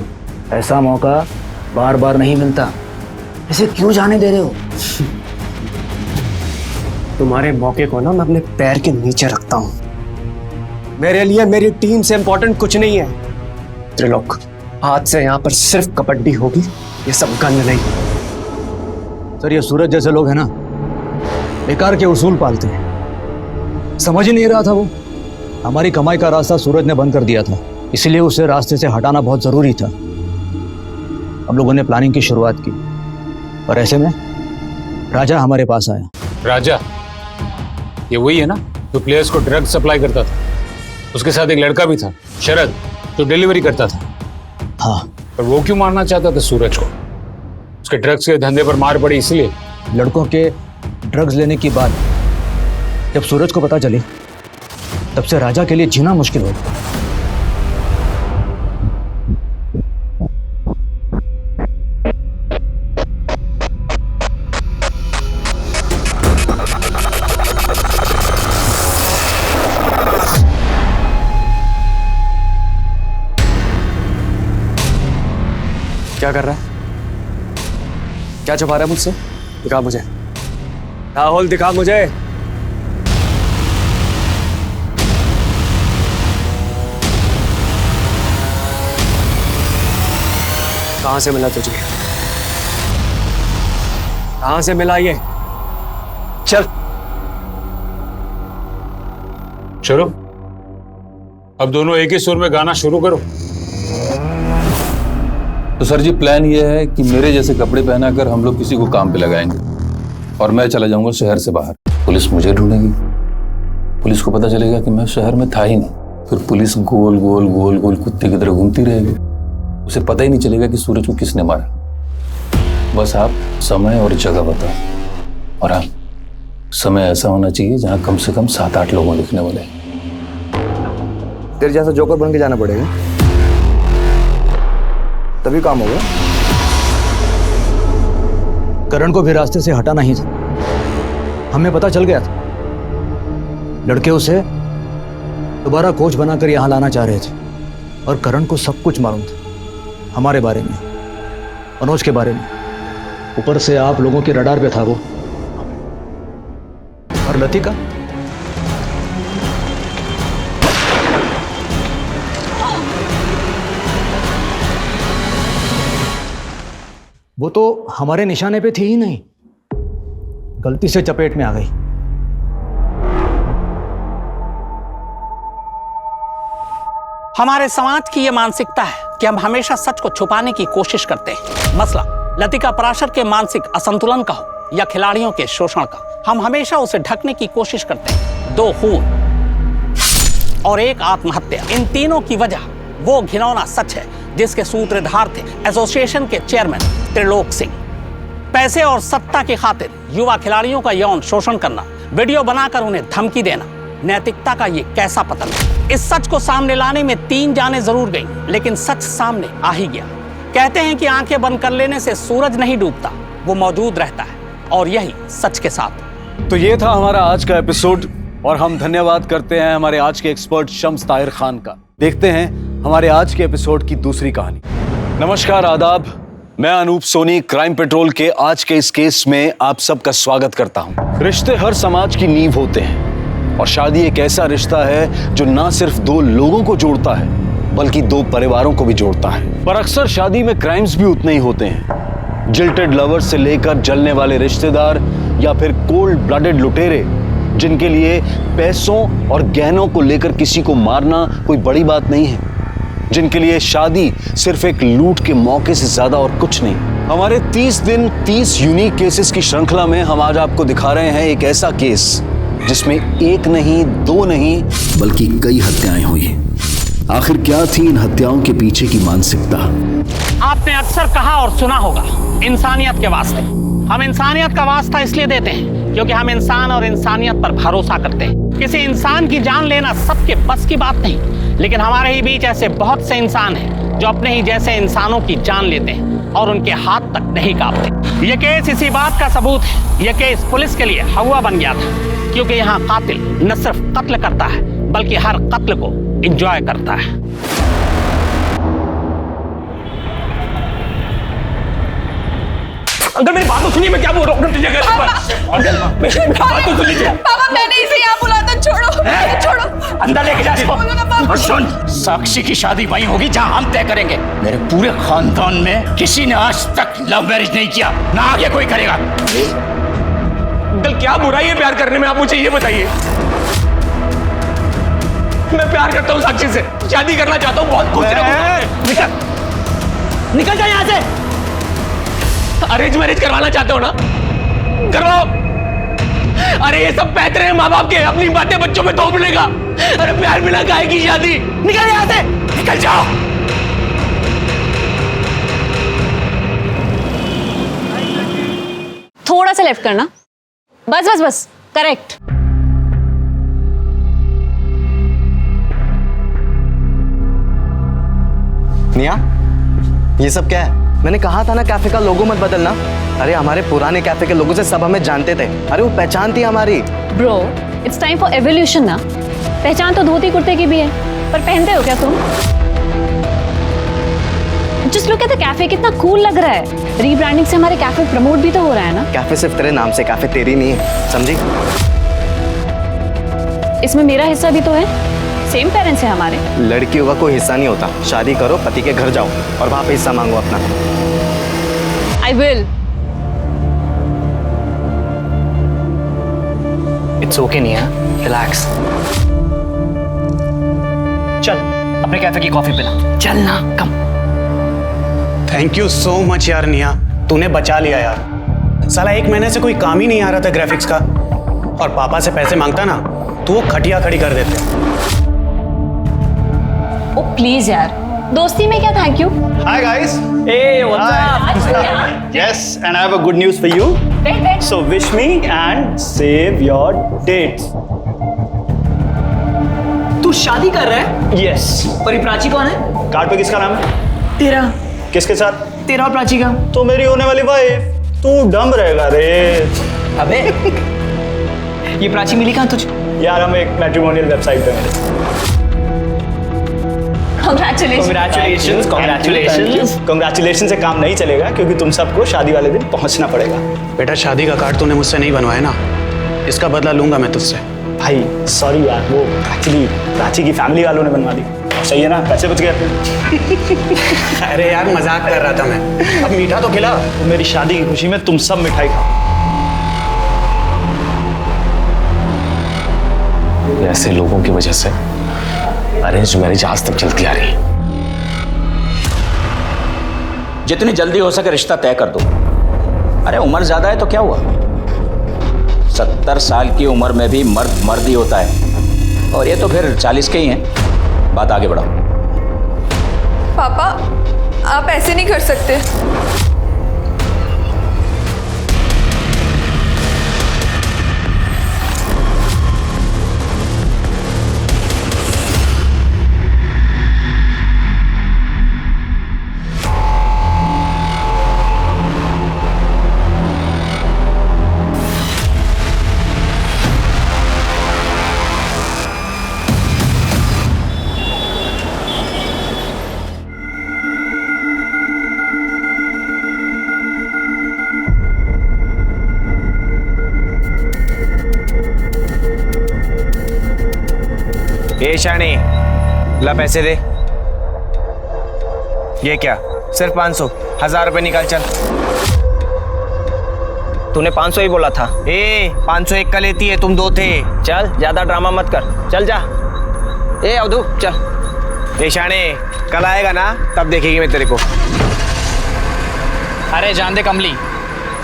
ऐसा मौका बार बार नहीं मिलता। ऐसे क्यों जाने दे रहे हो? तुम्हारे मौके को ना मैं अपने पैर के नीचे रखता हूं। मेरे लिए मेरी टीम से इंपॉर्टेंट कुछ नहीं है। त्रिलोक, आज से यहां पर सिर्फ कबड्डी होगी, ये सब गन नहीं। सर, ये सूरज जैसे लोग हैं ना, बेकार के उसूल पालते हैं। समझ ही नहीं रहा था वो। हमारी कमाई का रास्ता सूरज ने बंद कर दिया था, इसलिए उसे रास्ते से हटाना बहुत जरूरी था। हम लोगों ने प्लानिंग की शुरुआत की और ऐसे में राजा हमारे पास आया। राजा, ये वही है ना जो प्लेयर्स को ड्रग सप्लाई करता था? उसके साथ एक लड़का भी था, शरद, जो डिलीवरी करता था। हाँ। पर वो क्यों मारना चाहता था सूरज को? उसके ड्रग्स के धंधे पर मार पड़ी इसलिए? लड़कों के ड्रग्स लेने की बात जब सूरज को पता चली, तब से राजा के लिए जीना मुश्किल हो गया। क्या कर रहा है? क्या छुपा रहा है मुझसे? दिखा मुझे, राहुल, दिखा मुझे। कहां से मिला तुझे? कहां से मिला ये? चल चलो, अब दोनों एक ही सुर में गाना शुरू करो। तो सर जी, प्लान ये है कि मेरे जैसे कपड़े पहनाकर हम लोग किसी को काम पे लगाएंगे और मैं चला जाऊंगा शहर से बाहर। पुलिस मुझे ढूंढेगी, पुलिस को पता चलेगा कि मैं शहर में था ही नहीं। फिर पुलिस गोल गोल गोल गोल कुत्ते की तरह घूमती रहेगी, उसे पता ही नहीं चलेगा कि सूरज को किसने मारा। बस आप समय और जगह बताओ, और हाँ, समय ऐसा होना चाहिए जहाँ कम से कम 7-8 लोगों लिखने वाले। तेरे जैसा जोकर बन के जाना पड़ेगा, तभी काम होगा। करण को भी रास्ते से हटाना ही था। हमें पता चल गया था, लड़के उसे दोबारा कोच बनाकर यहां लाना चाह रहे थे, और करण को सब कुछ मालूम था, हमारे बारे में, मनोज के बारे में। ऊपर से आप लोगों के रडार पे था वो। और लतिका, वो तो हमारे निशाने पे थी ही नहीं, गलती से चपेट में आ गई। हमारे समाज की यह मानसिकता है कि हम हमेशा सच को छुपाने की कोशिश करते हैं। मसला लतिका पराशर के मानसिक असंतुलन का हो या खिलाड़ियों के शोषण का, हम हमेशा उसे ढकने की कोशिश करते हैं। 2 खून और 1 आत्महत्या, इन तीनों की वजह वो घिनौना सच है जिसके सूत्रधार थे एसोसिएशन के चेयरमैन त्रिलोक सिंह। पैसे और सत्ता की खातिर युवा खिलाड़ियों का यौन शोषण करना, वीडियो बनाकर उन्हें धमकी देना, नैतिकता का ये कैसा पतन है। इस सच को सामने लाने में 3 जानें जरूर गईं, लेकिन सच सामने आ ही गया। कहते हैं कि आंखें बंद कर लेने से सूरज नहीं डूबता, वो मौजूद रहता है, और यही सच के साथ। तो ये था हमारा आज का एपिसोड, और हम धन्यवाद करते हैं हमारे आज के एक्सपर्ट शम्स ताहिर खान का। देखते हैं हमारे आज के एपिसोड की दूसरी कहानी। नमस्कार, आदाब, मैं अनूप सोनी क्राइम पेट्रोल के आज के इस केस में आप सबका स्वागत करता हूं। रिश्ते हर समाज की नींव होते हैं, और शादी एक ऐसा रिश्ता है जो ना सिर्फ 2 लोगों को जोड़ता है बल्कि 2 परिवारों को भी जोड़ता है। पर अक्सर शादी में क्राइम्स भी उतने ही होते हैं। जिल्टेड लवर्स से लेकर जलने वाले रिश्तेदार, या फिर कोल्ड ब्लडेड लुटेरे जिनके लिए पैसों और गहनों को लेकर किसी को मारना कोई बड़ी बात नहीं है, जिनके लिए शादी सिर्फ एक लूट के मौके से ज्यादा और कुछ नहीं। हमारे 30 दिन 30 यूनिक केसेस की श्रृंखला में हम आज आपको दिखा रहे हैं एक ऐसा केस जिसमें 1 नहीं 2 नहीं बल्कि कई हत्याएं हुई। आखिर क्या थी इन हत्याओं के पीछे की मानसिकता? आपने अक्सर कहा और सुना होगा, इंसानियत के वास्ते। हम इंसानियत का वास्ता इसलिए देते हैं क्योंकि हम इंसान और इंसानियत पर भरोसा करते हैं। किसी इंसान की जान लेना सबके बस की बात नहीं, लेकिन हमारे ही बीच ऐसे बहुत से इंसान हैं जो अपने ही जैसे इंसानों की जान लेते हैं और उनके हाथ तक नहीं कांपते। ये केस इसी बात का सबूत है। ये केस पुलिस के लिए हवा बन गया था, क्योंकि यहाँ कातिल न सिर्फ कत्ल करता है बल्कि हर कत्ल को एंजॉय करता है। अंकल मेरी बात तो सुनिए, मैं क्या बोल रहा हूँ अंकल, मेरी बात तो सुन लीजिए। पापा मैंने इसे यहाँ बुलाया था, छोड़ो छोड़ो। अंदर लेके जा इसको। और सुन, साक्षी की शादी वहीं होगी जहाँ हम तय करेंगे। मेरे पूरे खानदान में किसी ने आज तक लव मैरिज नहीं किया, ना आगे कोई करेगा। अंकल क्या बुराई है प्यार करने में, आप मुझे ये बताइए। मैं प्यार करता हूँ साक्षी से, शादी करना चाहता हूँ, बहुत खुश रहूंगा। निकल जा यहाँ से। अरेंज मैरिज करवाना चाहते हो ना, करवाओ। अरे ये सब पैतरे हैं माँ बाप के, अपनी बातें बच्चों में थोप लेगा। अरे प्यार बिना काहे की शादी, निकल यहाँ से, निकल जाओ। थोड़ा सा लेफ्ट करना, बस बस बस, करेक्ट। निया, ये सब क्या है? मैंने कहा था ना कैफे का लोगो मत बदलना। अरे हमारे पुराने कैफे के लोगों से सब हमें जानते थे। अरे वो पहचान थी हमारी। Bro, it's time for evolution ना। पहचान तो धोती कुर्ते की भी है, पर पहनते हो क्या तुम? Just look at the cafe, कितना कूल लग रहा है। रीब्रांडिंग से हमारे कैफे प्रमोट भी तो हो रहा है ना। कैफे सिर्फ तेरे नाम से, कैफे तेरी नहीं है, समझी? इसमें मेरा हिस्सा भी तो है, सेम पेरेंट्स है हमारे। लड़कियों का कोई हिस्सा नहीं होता। शादी करो, पति के घर जाओ और वहां पे हिस्सा मांगो अपना। I will. इट्स ओके निया, रिलैक्स। चल अपने कैफे की कॉफी पिला, चल ना, कम। थैंक यू सो मच यार निया, तूने बचा लिया यार। साला 1 महीने से कोई काम ही नहीं आ रहा था ग्राफिक्स का, और पापा से पैसे मांगता ना तो वो खटिया खड़ी कर देते। ओ प्लीज यार, दोस्ती में क्या thank you. Hi guys. Hey, what's up? Yes, and I have a good news for you. So wish me and save your dates. तू शादी कर रहा है? Yes. और ये प्राची कौन है? कार्ड पे किसका नाम है? तेरा। किसके साथ? तेरा और प्राची का। तो मेरी होने वाली वाइफ। तू डम रहेगा रे। अबे ये प्राची मिली कहाँ तुझे? यार हम एक मैट्रिमोनियल वेबसाइट पे मिले। Congratulations से काम नहीं चलेगा, क्योंकि तुम सबको शादी वाले दिन पहुंचना पड़ेगा। बेटा शादी का कार्ड तूने मुझसे नहीं बनवाया ना, इसका बदला लूंगा मैं तुझसे। भाई सॉरी यार, वो एक्चुअली प्राची की फैमिली वालों ने बनवा दी। सही है ना, पैसे बच गए अपने। अरे यार मजाक कर रहा था मैं। अब मीठा तो खिला। तो मेरी शादी की खुशी में तुम सब मिठाई खाओ। ऐसे लोगों की वजह से अरेंज मैरिज आज तक चलती आ रही है। जितनी जल्दी हो सके रिश्ता तय कर दो। अरे उम्र ज्यादा है तो क्या हुआ, 70 साल की उम्र में भी मर्द मर्द ही होता है, और ये तो फिर 40 के ही हैं। बात आगे बढ़ाओ। पापा आप ऐसे नहीं कर सकते। ए शानी, ला पैसे दे। ये क्या, सिर्फ 500? 1000 रुपए निकाल चल। तूने 500 ही बोला था। 500 एक का लेती है, तुम 2 थे। चल ज्यादा ड्रामा मत कर, चल जा। अवधू चल। ए शानी, कल आएगा ना, तब देखेगी मैं तेरे को। अरे जान दे कमली,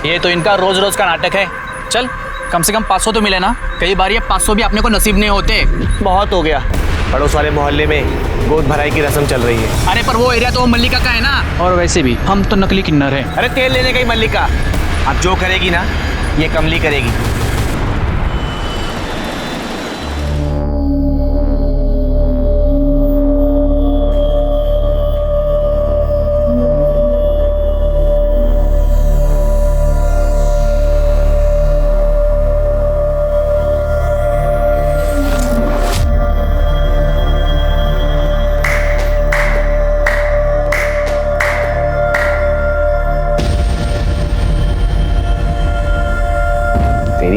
ये तो इनका रोज रोज का नाटक है। चल कम से कम 500 तो मिले ना। कई बार ये 500 भी अपने को नसीब नहीं होते। बहुत हो गया, पड़ोस वाले मोहल्ले में गोद भराई की रस्म चल रही है। अरे पर वो एरिया तो मल्लिका का है ना। और वैसे भी हम तो नकली किन्नर हैं। अरे तेल लेने गई मल्लिका, अब जो करेगी ना ये कमली करेगी।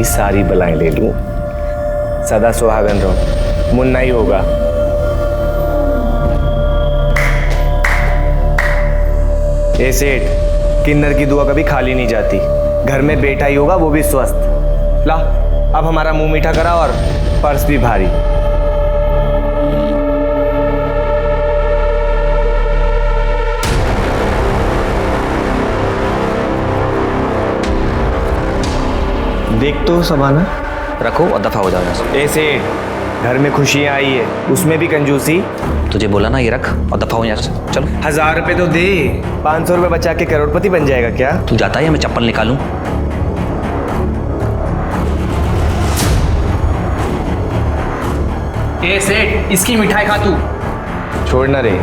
सारी बलाएं ले लूं, सदा सुहागन रहो, मुन्ना ही होगा। ए सेठ, किन्नर की दुआ कभी खाली नहीं जाती। घर में बेटा ही होगा, वो भी स्वस्थ। ला, अब हमारा मुंह मीठा करा और पर्स भी भारी। देख तो संभालना, रखो और दफा हो जाओ यहाँ से। ऐसे घर में खुशियां आई है, उसमें भी कंजूसी। तुझे बोला ना, ये रख और दफा हो यहाँ से। चलो। 1000 रुपए तो दे, 500 रुपए बचा के करोड़पति बन जाएगा क्या? तू जाता है या मैं चप्पल निकालूं? ए सेठ, इसकी मिठाई खा तू। छोड़ना रे,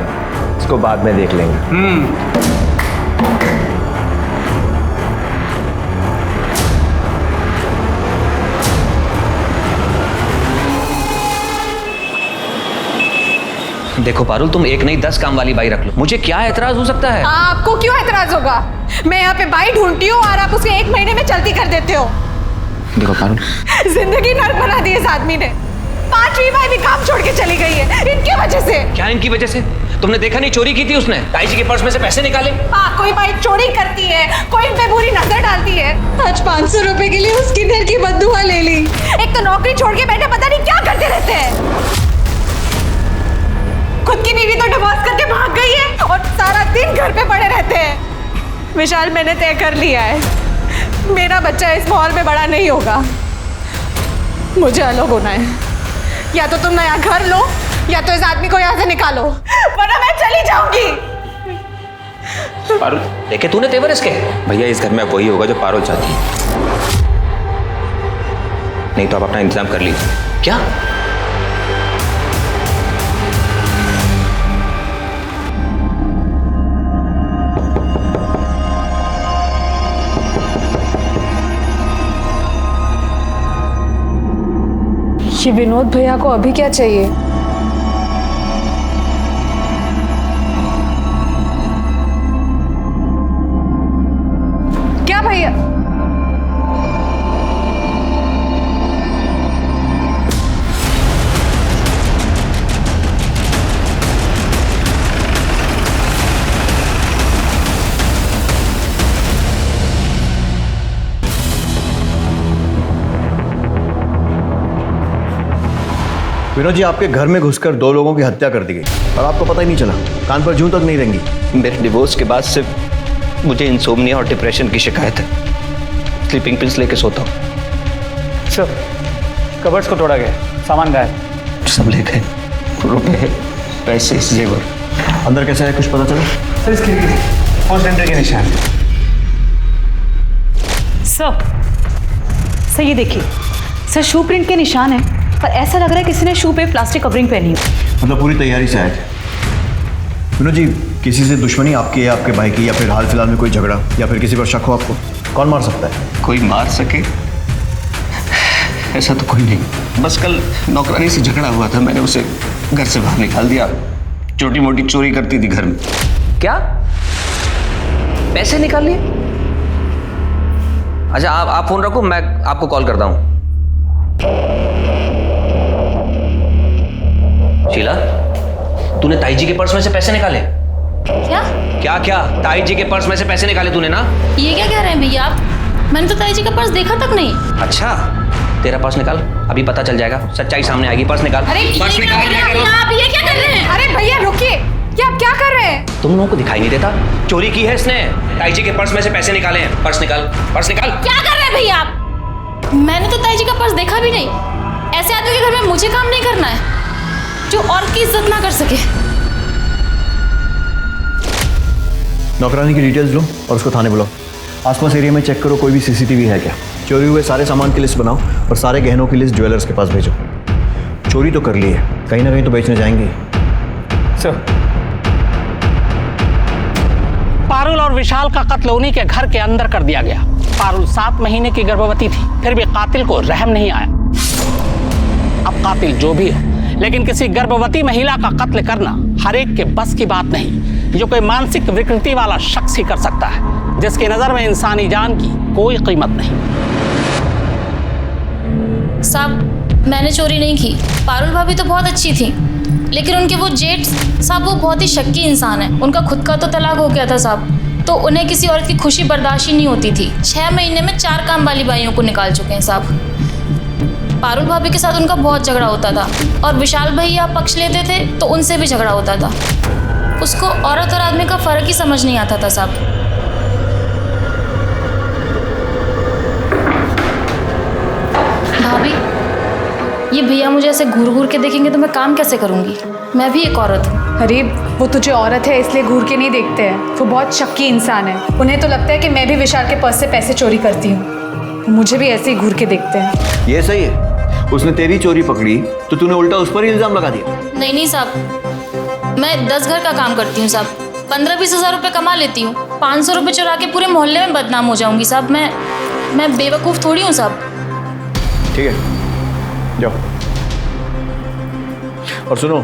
इसको बाद में देख लेंगे। देखो पारुल, तुम एक नहीं 10 काम वाली बाई रख लो, मुझे क्या एतराज हो सकता है? आपको क्यों एतराज होगा? मैं यहाँ पे बाई ढूंढती हूँ और आप उसके 1 महीने में चलती कर देते हो। देखो पारुल, जिंदगी नर्क बना दी इस आदमी ने। 5वीं बाई भी काम छोड़ के चली गई है इनकी वजह से। क्या इनकी वजह से? तुमने देखा नहीं चोरी की थी उसने? ताई जी के पर्स में से पैसे निकाले। हाँ, कोई बाई चोरी करती है, कोई इन पे बुरी नजर डालती है। आज 500 रुपए के लिए उसकी घर की बद्दुआ ले ली। एक तो नौकरी छोड़ के बैठे पता नहीं क्या करते रहते हैं। खुद की बीवी तो डिवोर्स करके भाग गई है और सारा दिन घर पे पड़े रहते हैं। विशाल, मैंने तय कर लिया है, मेरा बच्चा इस माहौल में बड़ा नहीं होगा। मुझे अलग होना है। या तो तुम नया घर लो या तो इस आदमी को यहाँ से निकालो, वरना मैं चली जाऊंगी। पारुल, देखे तूने तेवर इसके? भैया, इस घर में वही होगा जो पारुल चाहती है। नहीं तो आप अपना इंतजाम कर लीजिए। क्या? ये विनोद भैया को अभी क्या चाहिए? क्या भैया? विनोद जी, आपके घर में घुसकर 2 लोगों की हत्या कर दी गई और आपको पता ही नहीं चला। कान पर जूं तक नहीं रेंगी। मेरे डिवोर्स के बाद सिर्फ मुझे इंसोम्निया और डिप्रेशन की शिकायत है। स्लीपिंग पिल्स लेके सोता हूँ। सर, कबर्ड्स को तोड़ा गया, सामान गायब। सब ले गए, रुपए, पैसे, जेवर। अंदर कैसा है, कुछ पता चला? सर, इस खिड़की से फर्स्ट एंट्री के निशान। सर ये देखिए, सर शू प्रिंट के निशान है, पर ऐसा लग रहा है किसी ने शू पे प्लास्टिक कवरिंग पहनी हो। मतलब पूरी तैयारी से आए थे। विनोद जी, किसी से दुश्मनी आपकी या आपके भाई की, या फिर हाल फिलहाल में कोई झगड़ा, या फिर किसी पर शक हो आपको? कौन मार सकता है? कोई मार सके ऐसा तो कोई नहीं। बस कल नौकरानी से झगड़ा हुआ था, मैंने उसे घर से बाहर निकाल दिया। छोटी मोटी चोरी करती थी घर में। क्या? पैसे निकाल लिए? अच्छा, आप फोन रखो, मैं आपको कॉल करता हूँ। शीला, तूने ताई जी के पर्स में से पैसे निकाले? क्या? क्या क्या? ताई जी के पर्स में से पैसे निकाले तूने ना? ये क्या कह रहे हैं भैया आप? मैंने तो ताई जी का पर्स देखा तक नहीं। अच्छा, तेरा पर्स निकाल, अभी पता चल जाएगा, सच्चाई सामने आएगी। पर्स निकाल। अरे पर्स निकाल। आप ये क्या कर रहे हैं? अरे भैया रुकिए, ये आप क्या कर रहे हैं? तुम लोगों को दिखाई नहीं देता? चोरी की है इसने। ताई जी के पर्स में से पैसे निकाले हैं। पर्स निकाल, पर्स निकाल। क्या कर रहे हैं भैया आप? मैंने तो ताई जी का पर्स देखा भी नहीं। ऐसे आदमी के घर में मुझे काम नहीं करना है जो और की इज्जत ना कर सके। नौकरानी की डिटेल्स लो और उसको थाने बुलाओ। आसपास एरिया में चेक करो कोई भी सीसीटीवी है क्या। चोरी हुए सारे सामान की लिस्ट बनाओ और सारे गहनों की लिस्ट ज्वेलर्स के पास भेजो। चोरी तो कर ली है, कहीं ना कहीं तो बेचने जाएंगे। सर, पारुल और विशाल का कत्ल उन्हीं के घर के अंदर कर दिया गया। पारुल 7 महीने की गर्भवती थी, फिर भी कातिल को रहम नहीं आया। अब कातिल जो भी हो, लेकिन किसी गर्भवती महिला का कत्ल करना हर एक के बस की बात नहीं। जो कोई मानसिक विकृति वाला शख्स ही कर सकता है, जिसकी नजर में इंसानी जान की कोई कीमत नहीं। साहब मैंने चोरी नहीं की। पारुल भाभी तो बहुत अच्छी थी, लेकिन उनके वो जेठ साहब वो बहुत ही शक्की इंसान है। उनका खुद का तो तलाक हो गया था साहब, तो उन्हें किसी औरत की खुशी बर्दाश्त ही नहीं होती थी। 6 महीने में 4 काम वाली बाइयों को निकाल चुके हैं साहब। पारुल भाभी के साथ उनका बहुत झगड़ा होता था, और विशाल भैया पक्ष लेते थे तो उनसे भी झगड़ा होता था। उसको औरत और आदमी का फ़र्क ही समझ नहीं आता था साहब। भाभी, ये भैया मुझे ऐसे घूर घूर के देखेंगे तो मैं काम कैसे करूँगी? मैं भी एक औरत हूँ। अरे वो तुझे औरत है इसलिए घूर के नहीं देखते हैं, वो बहुत शक्की इंसान है। उन्हें तो लगता है कि मैं भी विशाल के पर्स से पैसे चोरी करती हूँ, मुझे भी ऐसे ही घूर के देखते हैं। ये सही है, उसने तेरी चोरी पकड़ी तो तूने उल्टा उस पर ही इल्जाम लगा दिया। नहीं साहब, मैं 10 घर का काम करती हूँ साहब, 15-20 हज़ार रुपये कमा लेती हूँ। 500 रुपये चुरा के पूरे मोहल्ले में बदनाम हो जाऊँगी साहब। मैं बेवकूफ़ थोड़ी हूँ साहब। ठीक है, जाओ। और सुनो,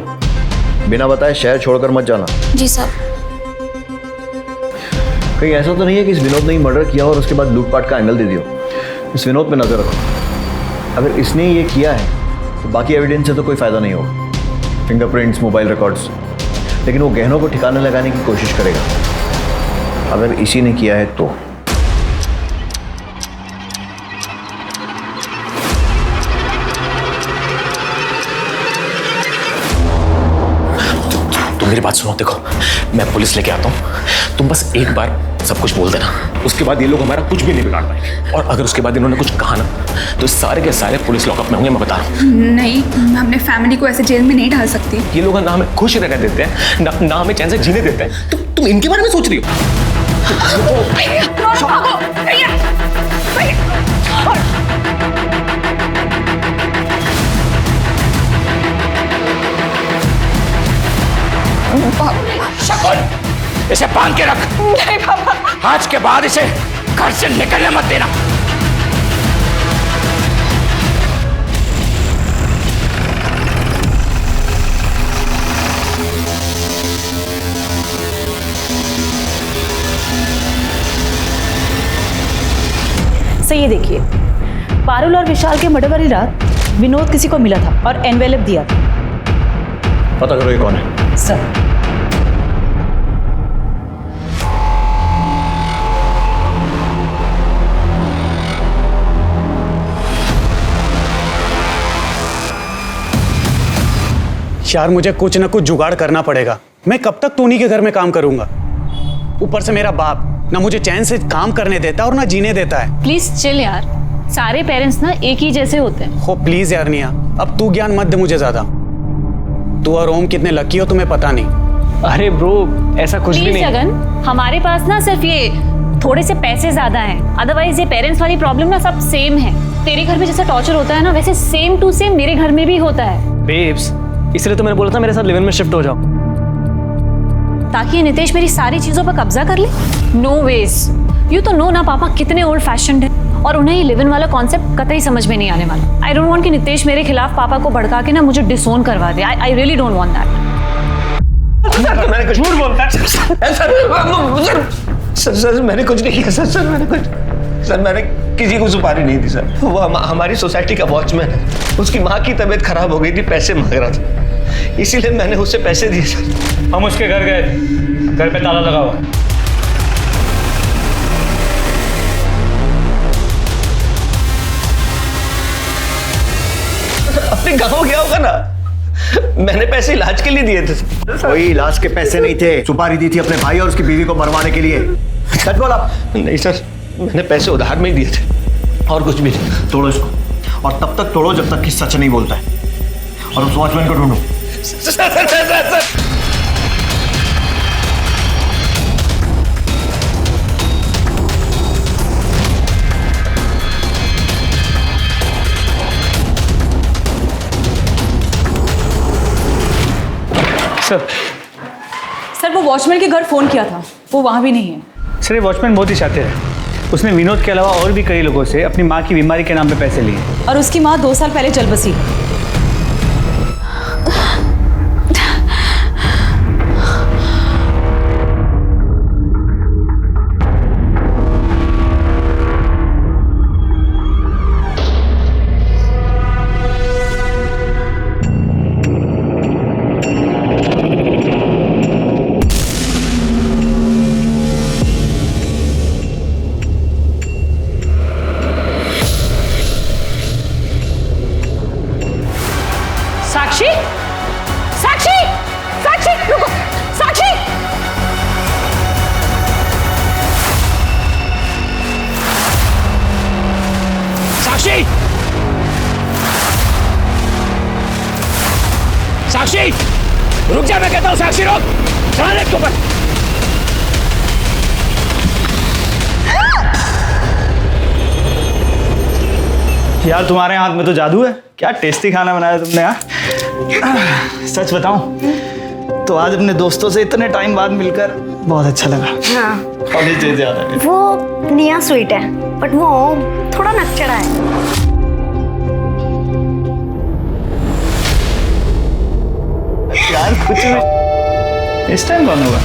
बिना बताए शहर छोड़कर मत जाना। जी साहब। कहीं ऐसा तो नहीं है कि इस विनोद ने ही मर्डर किया और उसके बाद लूटपाट का एंगल दे दियो? इस विनोद पे नजर रखो। अगर इसने ये किया है तो बाकी एविडेंस से तो कोई फायदा नहीं होगा, फिंगरप्रिंट्स, मोबाइल रिकॉर्ड्स, लेकिन वो गहनों को ठिकाने लगाने की कोशिश करेगा। अगर इसी ने किया है तो मेरी बात सुनो, देखो मैं पुलिस लेके आता हूँ, तुम बस एक बार सब कुछ बोल देना, उसके बाद ये लोग हमारा कुछ भी नहीं बिगाड़ पाएंगे। और अगर उसके बाद इन्होंने कुछ कहा ना तो सारे के सारे पुलिस लॉकअप में होंगे, मैं बता रहा हूँ। नहीं, मैं अपने फैमिली को ऐसे जेल में नहीं डाल सकती। ये लोग ना हमें खुश रहने देते हैं, ना हमें चैन से जीने देते हैं। तुम इनके बारे में सोच रही हो? शकुन, इसे बांध के रख। नहीं पापा। आज के बाद इसे घर से निकलने मत देना। सो ये देखिए, पारुल और विशाल के मर्डर वाली रात विनोद किसी को मिला था और एनवेलप दिया था। पता करो ये कौन है। सर, यार मुझे कुछ ना कुछ जुगाड़ करना पड़ेगा। मैं कब तक टोनी के घर में काम करूंगा? ऊपर से मेरा बाप ना मुझे चैन से काम करने देता और ना जीने देता है। प्लीज चिल यार, सारे पेरेंट्स ना एक ही जैसे होते हैं। हो प्लीज यार निया, अब तू ज्ञान मत दे मुझे ज्यादा। तू और ओम कितने लकी हो तुम्हें पता नहीं। अरे ब्रो, ऐसा कुछ भी नहीं। जगन, हमारे पास ना सिर्फ ये थोड़े से पैसे ज्यादा हैं, अदरवाइज ये पेरेंट्स वाली प्रॉब्लम ना सब सेम है। तेरे घर में जैसा टॉर्चर होता है ना, वैसे सेम टू सेम मेरे घर में भी होता है। बेब्स, इसलिए तो मैंने बोला था मेरे साथ लिव इन में शिफ्ट हो जाओ, ताकि नितेश मेरी सारी चीजों पर कब्जा कर ले। नो वेज, यू तो नो ना पापा कितने ओल्ड फैशन्ड है, और उन्हें ये लिव इन वाला कॉन्सेप्ट कतई समझ में नहीं आने वाला। आई डोंट वांट कि नितेश मेरे खिलाफ पापा को भड़का के ना मुझे डिसोन करवा दे। I really don't want that. मैंने कुछ झूठ बोलता है सर, मैंने कुछ नहीं किया सर, मैंने किसी को सुपारी नहीं दी सर। वो हमारी सोसाइटी का वॉचमैन है, उसकी माँ की तबीयत खराब हो गई थी, पैसे मांग रहा था, इसीलिए मैंने उससे पैसे दिए सर। हम उसके घर गए, घर पे ताला लगा हुआ। अपने गाँव गया होगा ना, मैंने पैसे इलाज के लिए दिए थे। कोई इलाज के पैसे नहीं थे, सुपारी दी थी अपने भाई और उसकी बीवी को मरवाने के लिए। सच बोल आप? नहीं सर, मैंने पैसे उधार में ही दिए थे, और कुछ भी नहीं। तोड़ो इसको, और तब तक तोड़ो जब तक कि सच नहीं बोलता है, और उस वॉचमैन को ढूंढो। सर वो वॉचमैन के घर फोन किया था, वो वहां भी नहीं है। सर ये वॉचमैन बहुत ही शातिर है, उसने विनोद के अलावा और भी कई लोगों से अपनी माँ की बीमारी के नाम पे पैसे लिए, और उसकी माँ 2 साल पहले चल बसी। साक्षी रुक जा, मैं कहता हूँ साक्षी रुक, चढ़ा दे इसके ऊपर। यार तुम्हारे हाथ में तो जादू है, क्या टेस्टी खाना बनाया तुमने यार। सच बताऊं तो आज अपने दोस्तों से इतने टाइम बाद मिलकर बहुत अच्छा लगा। हाँ। कॉलेज जैसे याद है। वो निया स्वीट है बट वो थोड़ा नकचड़ा है। यार कुछ नहीं, इस टाइम कौन होगा?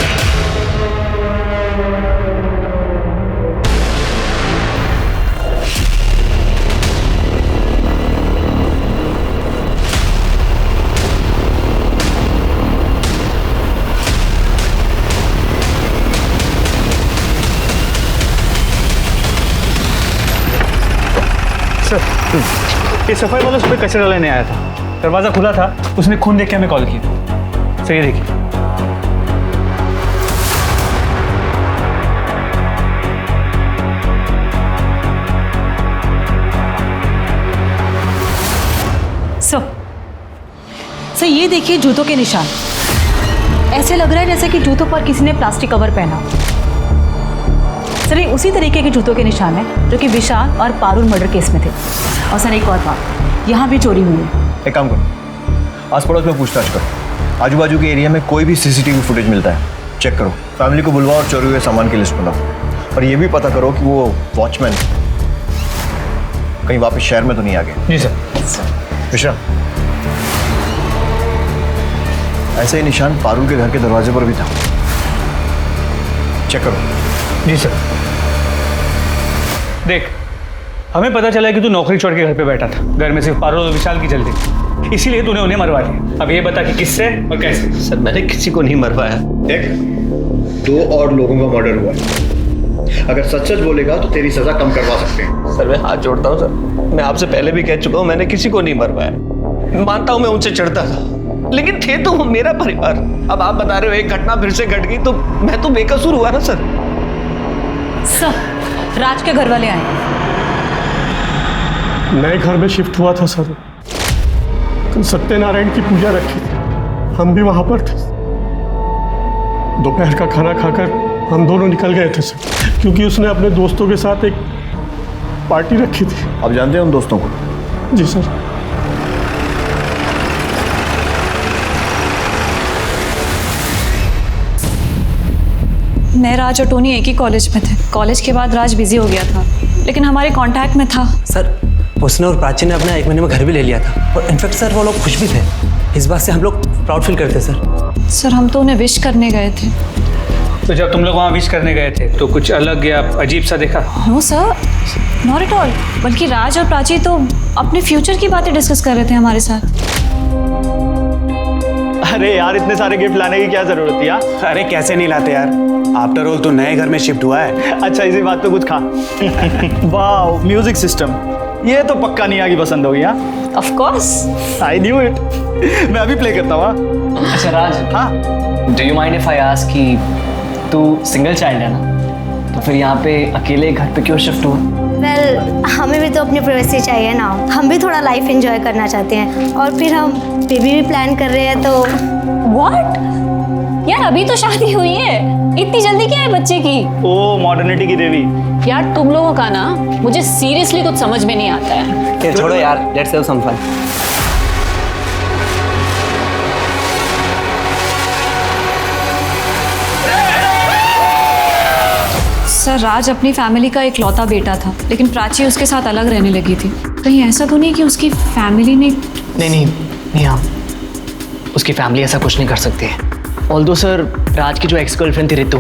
ये सफाई वाला उस पर कचरा लेने आया था, दरवाजा खुला था, उसने खून देख के हमें कॉल की थी। सही देखिए। सर ये देखिए जूतों के निशान। ऐसे लग रहा है जैसे कि जूतों पर किसी ने प्लास्टिक कवर पहना। सर ये उसी तरीके के जूतों के निशान है जो कि विशाल और पारुल मर्डर केस में थे। और सर एक और बात, यहाँ भी चोरी हुई है। एक काम करो, आस पड़ोस में पूछताछ करो, आजू बाजू के एरिया में कोई भी सीसीटीवी फुटेज मिलता है चेक करो, फैमिली को बुलवाओ और चोरी हुए सामान की लिस्ट बनाओ। और ये भी पता करो कि वो वॉचमैन कहीं वापस शहर में तो नहीं आ गए। जी सर। मिश्रा, ऐसे ही निशान पारुल के घर के दरवाजे पर भी था, चेक करो। जी सर। देख, हमें पता चला कि तू नौकरी छोड़ के घर पे बैठा था, घर में सिर्फ पारुल और विशाल की चलती, इसीलिए तूने उन्हें मरवा दिया। अब ये बता कि किससे और कैसे? सर मैंने किसी को नहीं मरवाया। देख, 2 और लोगों का मर्डर हुआ है, अगर सच सच बोलेगा तो तेरी सजा कम करवा सकते हैं। सर मैं हाथ जोड़ता हूँ सर, मैं आपसे पहले भी कह चुका हूँ मैंने किसी को नहीं मरवाया। मानता हूँ मैं उनसे चढ़ता था, लेकिन थे तो वो मेरा परिवार। अब आप बता रहे हो एक घटना फिर से घट गई तो मैं तो बेकसूर हुआ ना सर। सर राज के घर वाले आए। नए घर में शिफ्ट हुआ था सर, तो सत्यनारायण की पूजा रखी थी, हम भी वहां पर थे। दोपहर का खाना खाकर हम दोनों निकल गए थे सर, क्योंकि उसने अपने दोस्तों के साथ एक पार्टी रखी थी। आप जानते हैं उन दोस्तों को? जी सर। मैं, राज और टोनी एक ही कॉलेज में थे। कॉलेज के बाद राज बिजी हो गया था, लेकिन हमारे कांटेक्ट में था। सर उसने और प्राची ने अपना 1 महीने में घर भी ले लिया था, और इनफैक्ट सर वो लोग खुश भी थे। इस बात से हम लोग प्राउड फील करते सर। सर हम तो उन्हें विश करने गए थे। तो जब तुम लोग वहाँ विश करने गए थे तो कुछ अलग या अजीब सा देखा? No sir, not at all. बल्कि राज और प्राची तो अपने फ्यूचर की बातें डिस्कस कर रहे थे हमारे साथ। अरे यार इतने सारे गिफ्ट लाने की क्या जरूरत थी यार? अरे कैसे नहीं लाते यार, आफ्टर ऑल तो नए घर में शिफ्ट हुआ है। अच्छा इसी बात पे कुछ खा। वाओ, म्यूजिक सिस्टम, ये तो पक्का निया की पसंद होगी। हाँ of course, I knew it. मैं अभी प्ले करता हूँ। अच्छा राज, हाँ do you mind if I ask कि तू सिंगल चाइल्ड है ना, तो फिर यहाँ पे अकेले घर पे क्यों शिफ्ट हुआ? वेल, हमें भी तो अपनी प्राइवेसी चाहिए ना, हम भी थोड़ा लाइफ एंजॉय करना चाहते हैं, और फिर हम बेबी भी प्लान कर रहे हैं। तो व्हाट यार, अभी तो शादी हुई है, इतनी जल्दी क्या है बच्चे की? ओ मॉडर्निटी की देवी। यार तुम लोगों का ना मुझे सीरियसली कुछ समझ में नहीं आता है। छोड़ो यार, let's have some fun. Sir Raj अपनी फैमिली का इकलौता बेटा था, लेकिन प्राची उसके साथ अलग रहने लगी थी। कहीं ऐसा तो नहीं कि उसकी फैमिली ने? नहीं हाँ, उसकी फैमिली ऐसा कुछ नहीं कर सकती है। ऑल्दो सर, राज की जो एक्स गर्लफ्रेंड थी रितु,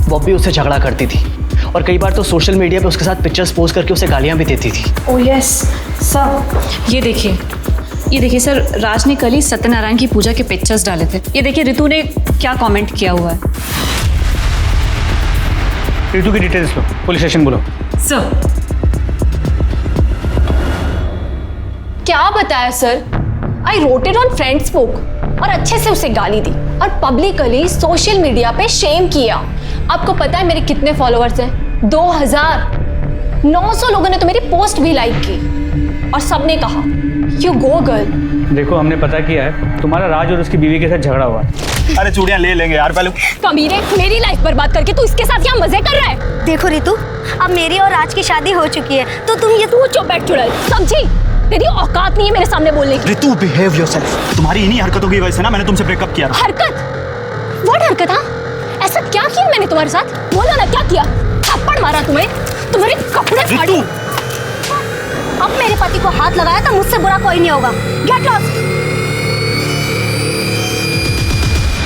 वो भी उससे झगड़ा करती थी, और कई बार तो सोशल मीडिया पे उसके साथ पिक्चर्स पोस्ट करके उसे गालियाँ भी देती थी। ओह यस सर, ये देखिए सर, राज ने कल ही सत्यनारायण की पूजा के पिक्चर्स डाले थे। ये देखिए रितु ने क्या कमेंट किया हुआ है। रितु की डिटेल्स लो, पुलिस स्टेशन बोलो। सर क्या बताया sir? I wrote it on Friendsbook और अच्छे से उसे गाली दी और पब्लिकली सोशल मीडिया पे शेम किया। आपको पता है मेरे कितने फॉलोअर्स हैं? 2000। 900 लोगों ने तो मेरी पोस्ट भी लाइक की, और सबने कहा यू गो गर्ल, देखो हमने पता किया है, तुम्हारा राज और उसकी बीवी के साथ झगड़ा हुआ है। अरे चूड़ियां ले लेंगे यार पहले। कमीने, मेरी लाइफ बर्बाद करके तू इसके साथ यहाँ मजे कर रहा है। देखो रितु, अब मेरी और राज की शादी हो चुकी है, तो तुम ये तू चुप बैठ चुड़ैल, समझी? तेरी औकात नहीं है मेरे सामने बोलने की। Ritu behave yourself. तुम्हारी इन्हीं हरकतों की वजह से ना मैंने तुमसे ब्रेकअप किया। हरकत? व्हाट हरकत? हाँ, ऐसा क्या किया मैंने तुम्हारे साथ? बोलो ना, क्या किया? थप्पड़ मारा तुम्हें? तुम्हारे कपड़े फाड़े? अब मेरे पति को हाथ लगाया तो मुझसे बुरा कोई नहीं होगा। Get lost.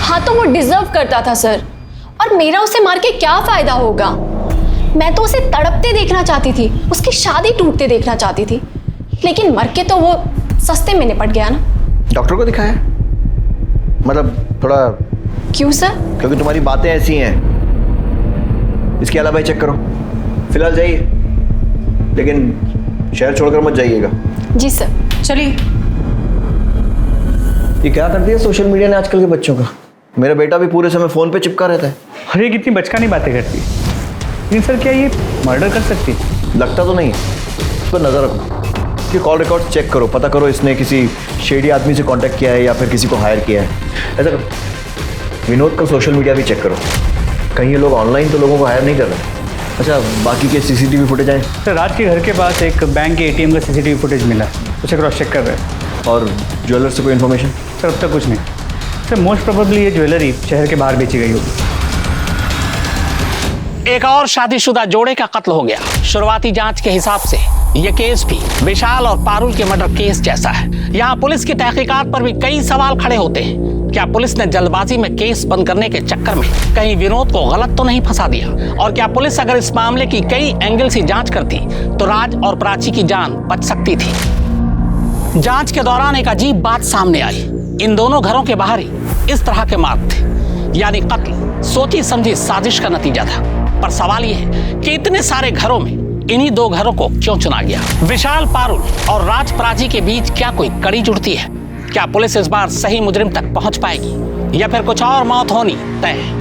हाँ तो वो डिजर्व करता था सर, और मेरा उसे मार के क्या फायदा होगा? मैं तो उसे तड़पते देखना चाहती थी, उसकी शादी टूटते देखना चाहती थी, लेकिन मर के तो वो सस्ते में निपट गया ना। डॉक्टर को दिखाया? मतलब थोड़ा। क्यों सर? क्योंकि तुम्हारी बातें ऐसी हैं। इसके अलावा ही चेक करो। फिलहाल जाइए, लेकिन शहर छोड़कर मत जाइएगा। जी सर। चलिए। ये क्या करती है सोशल मीडिया ने आजकल के बच्चों का? मेरा बेटा भी पूरे समय फोन पे चिपका रहता है। अरे कितनी बचकानी बातें करती है। लेकिन सर क्या ये मर्डर कर सकती? लगता तो नहीं। इस पर नजर रखो। इसके कॉल रिकॉर्ड चेक करो, पता करो इसने किसी शेडी आदमी से कांटेक्ट किया है या फिर किसी को हायर किया है। ऐसा करो, विनोद का सोशल मीडिया भी चेक करो, कहीं ये लोग ऑनलाइन तो लोगों को हायर नहीं कर रहे। अच्छा, बाकी के सीसीटीवी फुटेज आए? सर राज के घर के पास एक बैंक के एटीएम का सीसीटीवी फुटेज मिला, उसे क्रॉस चेक कर रहे हैं। और ज्वेलर से कोई इन्फॉर्मेशन? सर अब तक कुछ नहीं। सर मोस्ट प्रोबेबली ये ज्वेलरी शहर के बाहर बेची गई होगी। एक और शादीशुदा जोड़े का कत्ल हो गया। शुरुआती जांच के हिसाब से यह केस भी विशाल और पारुल के मर्डर केस जैसा है। यहाँ पुलिस की तहकीकात पर भी कई सवाल खड़े होते हैं। क्या पुलिस ने जल्दबाजी में केस बंद करने के चक्कर में कहीं विनोद को गलत तो नहीं फंसा दिया? और क्या पुलिस अगर इस मामले की कई एंगल से जांच करती तो राज और प्राची की जान बच सकती थी? जांच के दौरान एक अजीब बात सामने आई। इन दोनों घरों के बाहर ही इस तरह के मार्ग थे, यानी कत्ल सोची समझी साजिश का नतीजा था। पर सवाल यह है कि इतने सारे घरों में इन्हीं दो घरों को क्यों चुना गया? विशाल पारुल और राज प्राची के बीच क्या कोई कड़ी जुड़ती है? क्या पुलिस इस बार सही मुजरिम तक पहुंच पाएगी या फिर कुछ और मौत होनी तय है?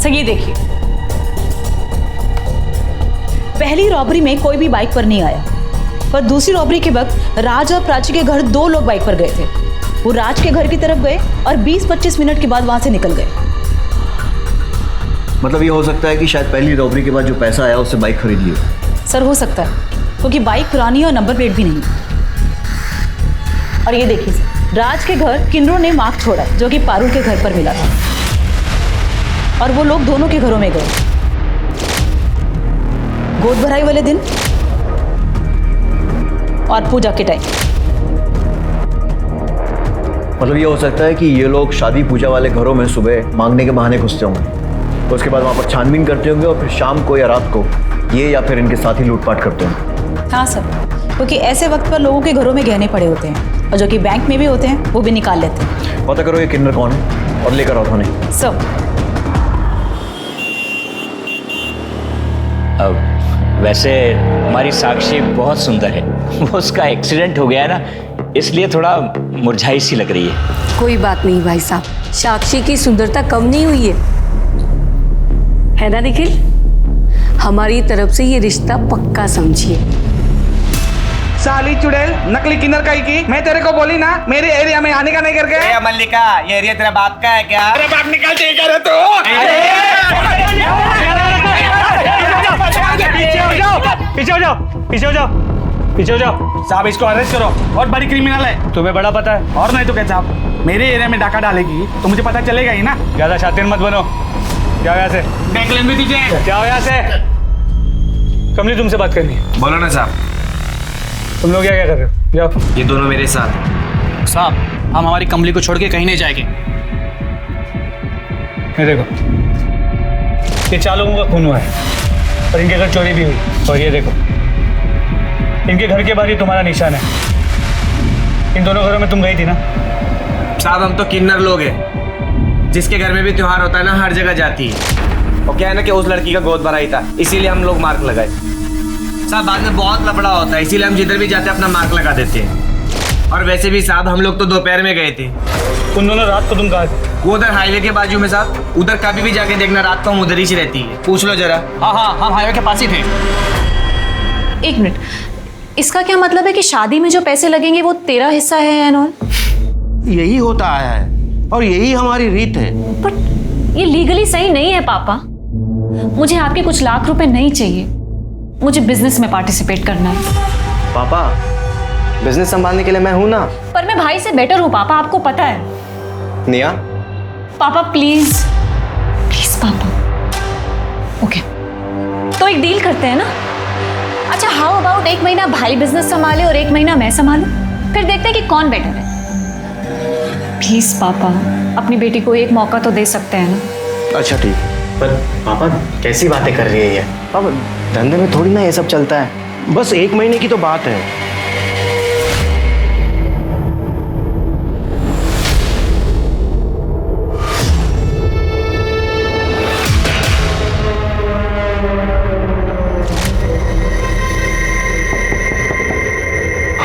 सर ये देखिए, पहली रॉबरी में कोई भी बाइक पर नहीं आया, पर दूसरी रॉबरी के वक्त राज और प्राची के घर दो लोग बाइक पर गए थे। वो राज के घर की तरफ गए और 20-25 मिनट के बाद वहां से निकल गए। मतलब ये हो सकता है कि शायद पहली रॉबरी के बाद जो पैसा आया उससे बाइक खरीद ली हो। सर हो सकता है, क्योंकि बाइक पुरानी है और नंबर प्लेट भी नहीं। और ये देखिए सर, राज के घर किन्नरों ने मार्क छोड़ा जो कि पारुल के घर पर मिला था, और वो लोग दोनों के घरों में गए गोद भराई वाले दिन और पूजा के टाइम। मतलब ये हो सकता है कि ये लोग शादी पूजा वाले घरों में सुबह मांगने के बहाने घुसते होंगे, उसके बाद वहाँ पर छानबीन करते होंगे और फिर शाम को या रात को ये या फिर इनके साथी लूटपाट करते होंगे। हाँ सर, क्योंकि ऐसे वक्त पर लोगों के घरों में गहने पड़े होते हैं और जो कि बैंक में भी होते हैं वो भी निकाल लेते हैं। पता करो ये किन्नर कौन है और लेकर आओ थाने। सर वैसे हमारी साक्षी बहुत सुंदर है, वो उसका एक्सीडेंट हो गया है ना, इसलिए थोड़ा मुरझाई सी लग रही है। कोई बात नहीं भाई साहब, साक्षी की सुंदरता कम नहीं हुई है ना निखिल? हमारी तरफ से ये रिश्ता पक्का समझिए। साली चुड़ैल, नकली किन्नर का ही की। मैं तेरे को बोली ना मेरे एरिया में आने का नहीं करके। मल्लिका, ये एरिया तेरा बाप का है क्या? अरे बाप निकल कर तू। पीछे हो जाओ, पीछे हो जाओ, पीछे हो जाओ। साहब इसको अरेस्ट करो, बहुत बड़ी क्रिमिनल है। तुम्हें बड़ा पता है? और नहीं तो क्या साहब, मेरे एरिया में डाका डालेगी तो मुझे पता चलेगा ही ना। ज्यादा शातिर मत बनो। क्या यहाँ से? बैंक लेन भी दीजिए। क्या यहाँ से? कमली तुमसे बात करनी है। बोलो ना साहब। तुम लोग क्या क्या कर रहे हो? जाओ। ये दोनों मेरे साथ। साहब हम हमारी कमली को छोड़ के कहीं नहीं जाएंगे। ये देखो, ये 4 लोगों का खून हुआ है और इनके घर चोरी भी हुई। और ये देखो, इनके घर के बाहर ही तुम्हारा निशान है। इन दोनों घरों में तुम गई थी ना? साहब हम तो किन्नर लोग हैं, जिसके घर में भी त्योहार होता है ना हर जगह जाती है। और क्या है ना कि उस लड़की का गोद भरा ही था, इसीलिए हम लोग मार्क लगाए। साहब बाद में बहुत लफड़ा होता है, इसीलिए हम जिधर भी जाते हैं अपना मार्क लगा देते हैं। और वैसे भी साहब हम लोग तो दोपहर में गए थे। उन दोनों रात को तुम कहाँ थे? वो उधर हाईवे के बाजू में साहब, उधर कभी भी जाके देखना, रात को हम उधर ही रहती है, पूछ लो जरा। हाँ हम हाईवे के पास ही थे। एक मिनट, इसका क्या मतलब है कि शादी में जो पैसे लगेंगे वो तेरा हिस्सा है एंड ऑल? यही होता आया है और यही हमारी रीत है। बट ये लीगली सही नहीं है पापा। मुझे आपके कुछ लाख रुपए नहीं चाहिए, मुझे बिजनेस में पार्टिसिपेट करना है। पापा बिजनेस संभालने के लिए मैं हूं ना। पर मैं भाई से बेटर हूँ पापा, आपको पता है। निया पापा प्लीज प्लीज पापा। ओके तो एक डील करते हैं ना। अच्छा हाउ अबाउट 1 महीना भाई बिजनेस संभाले और 1 महीना मैं संभालूं, फिर देखते हैं कि कौन बेटर है। प्लीज पापा अपनी बेटी को एक मौका तो दे सकते हैं ना। अच्छा ठीक, पर पापा कैसी बातें कर रही है ये? पापा धंधे में थोड़ी ना ये सब चलता है। बस 1 महीने की तो बात है।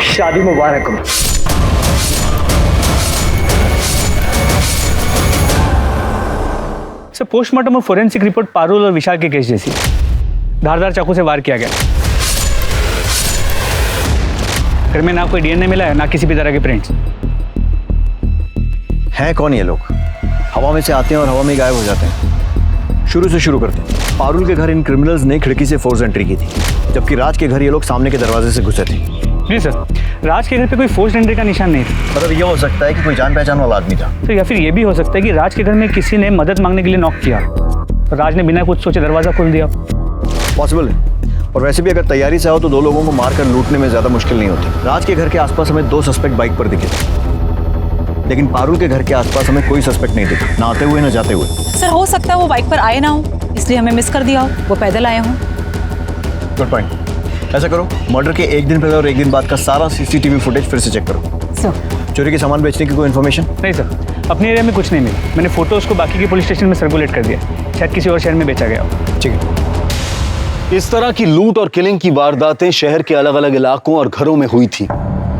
शादी मुबारक हो। सर पोस्टमार्टम और फोरेंसिक रिपोर्ट पारुल और विशाल के केस जैसी, धारदार चाकू से वार किया गया। घर में ना कोई डीएनए मिला है, ना किसी भी तरह के प्रिंट्स। हैं कौन ये लोग? हवा में से आते हैं और हवा में गायब हो जाते हैं। शुरू से शुरू करते हैं। पारुल के घर इन क्रिमिनल्स ने खिड़की से फोर्स एंट्री की थी, जबकि राज के घर ये लोग सामने के दरवाजे से घुसे थे। जी सर, राज के घर पे कोई फोर्स एंट्री का निशान नहीं था। मतलब ये हो सकता है कि कोई जान पहचान वाला आदमी था। तो या फिर ये भी हो सकता है कि राज के घर में किसी ने मदद मांगने के लिए नॉक किया, राज ने बिना कुछ सोचे दरवाजा खोल दिया। पॉसिबल है। और वैसे भी अगर तैयारी से आओ तो 2 लोगों को मारकर लूटने में ज्यादा मुश्किल नहीं होती। राज के घर के आसपास हमें 2 सस्पेक्ट बाइक पर दिखे थे, लेकिन पारुल के घर के आसपास हमें कोई सस्पेक्ट नहीं दिखा, ना आते हुए ना जाते हुए। सर हो सकता है वो बाइक पर आए ना हो, इसलिए हमें मिस कर दिया हो, वो पैदल आए हों। Good point. ऐसा करो, मर्डर के 1 दिन पहले और 1 दिन बाद का सारा सीसीटीवी फुटेज फिर से चेक करो। सर चोरी के सामान बेचने की कोई इन्फॉर्मेशन? नहीं सर, अपने एरिया में कुछ नहीं मिला। मैंने फोटोज को बाकी के पुलिस स्टेशन में सर्कुलेट कर दिया, शायद किसी और शहर में बेचा गया हो। ठीक है। इस तरह की लूट और किलिंग की वारदातें शहर के अलग अलग इलाकों और घरों में हुई थी,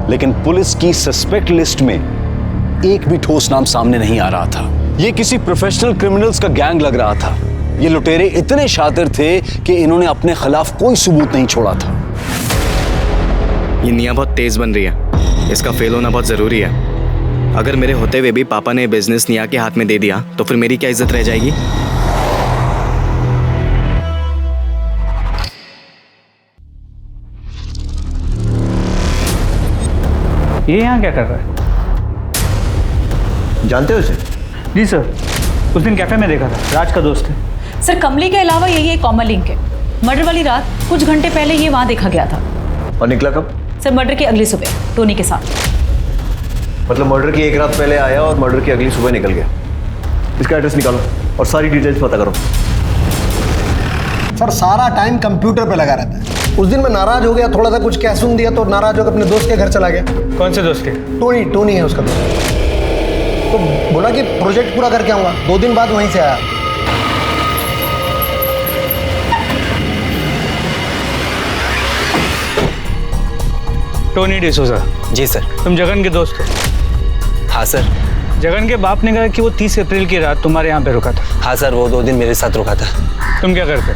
लेकिन पुलिस की सस्पेक्ट लिस्ट में एक भी ठोस नाम सामने नहीं आ रहा था। ये किसी प्रोफेशनल क्रिमिनल्स का गैंग लग रहा था। ये लुटेरे इतने शातिर थे कि इन्होंने अपने खिलाफ कोई सबूत नहीं छोड़ा था। ये निया बहुत तेज बन रही है, इसका फेल होना बहुत जरूरी है। अगर मेरे होते हुए भी पापा ने बिजनेस निया के हाथ में दे दिया तो फिर मेरी क्या इज्जत रह जाएगी? ये यहाँ क्या कर रहा है? जानते हो इसे? जी सर, उस दिन कैफे में देखा था, राज का दोस्त है। सर कमली के अलावा यही एक कॉमन लिंक है। मर्डर वाली रात कुछ घंटे पहले ये वहाँ देखा गया था। और निकला कब? सर मर्डर की अगली सुबह टोनी के साथ। मतलब मर्डर की 1 रात पहले आया और मर्डर की अगली सुबह निकल गया। इसका एड्रेस निकालो और सारी डिटेल्स पता करो। सर सारा टाइम कंप्यूटर पे लगा रहता है। उस दिन मैं नाराज हो गया, थोड़ा सा कुछ कह सुन दिया तो नाराज होकर अपने दोस्त के घर चला गया। कौन से दोस्त के? टोनी है उसका दोस्त। तो बोला कि प्रोजेक्ट पूरा करके आऊँगा, 2 दिन बाद वहीं से आया। टोनी डिसोजा। जी सर। तुम जगन के दोस्त हो? हाँ सर। जगन के बाप ने कहा कि वो 30 अप्रैल की रात तुम्हारे यहाँ पे रुका था। हाँ सर, वो 2 दिन मेरे साथ रुका था। तुम क्या करते?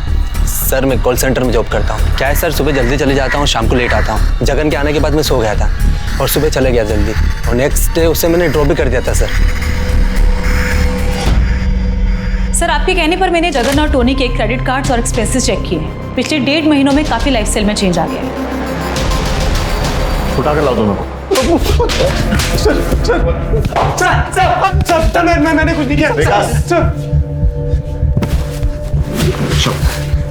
सर मैं कॉल सेंटर में जॉब करता हूँ। क्या है सर, सुबह जल्दी चले जाता हूँ, शाम को लेट आता हूँ। जगन के आने के बाद मैं सो गया था और सुबह चले गया जल्दी, और नेक्स्ट डे उसे मैंने ड्रॉप भी कर दिया था सर। सर आपके कहने पर मैंने जगन और टोनी के क्रेडिट कार्ड्स और एक्सपेंसेस चेक किए हैं। पिछले 1.5 महीनों में काफ़ी लाइफस्टाइल में चेंज आ गया है। उठा कर लाओ दोनों को। सर मैंने कुछ नहीं किया।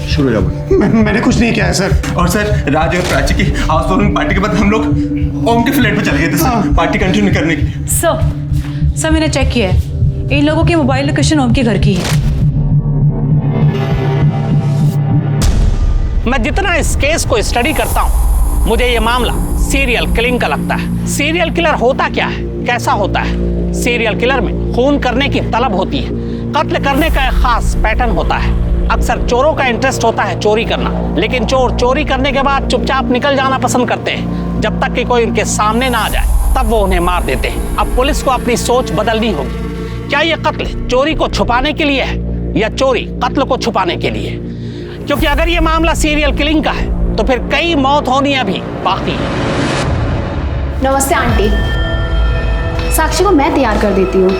शुरू जाओ। मैंने कुछ नहीं किया है सर। और सर राज और प्राची की हाउस वार्मिंग पार्टी के बाद हम लोग ओम के फ्लैट पे चले गए थे सर, पार्टी कंटिन्यू करने की। सर मैंने चेक किया है, इन लोगों की मोबाइल लोकेशन ओम के घर की है। मैं जितना इस केस को स्टडी करता हूँ, मुझे ये मामला सीरियल किलिंग का लगता है। सीरियल किलर होता क्या है, कैसा होता है? सीरियल किलर में खून करने की तलब होती है, कत्ल करने का एक खास पैटर्न होता है। अक्सर चोरों का इंटरेस्ट होता है चोरी करना, लेकिन चोर चोरी करने के बाद चुपचाप निकल जाना पसंद करते हैं। जब तक कि कोई उनके सामने ना आ जाए तब वो उन्हें मार देते हैं। अब पुलिस को अपनी सोच बदलनी होगी। क्या ये कत्ल चोरी को छुपाने के लिए है या चोरी कत्ल को छुपाने के लिए? क्योंकि अगर ये मामला सीरियल किलिंग का है तो फिर कई मौत होनी अभी बाकी है। नमस्ते आंटी, साक्षी को मैं तैयार कर देती हूँ।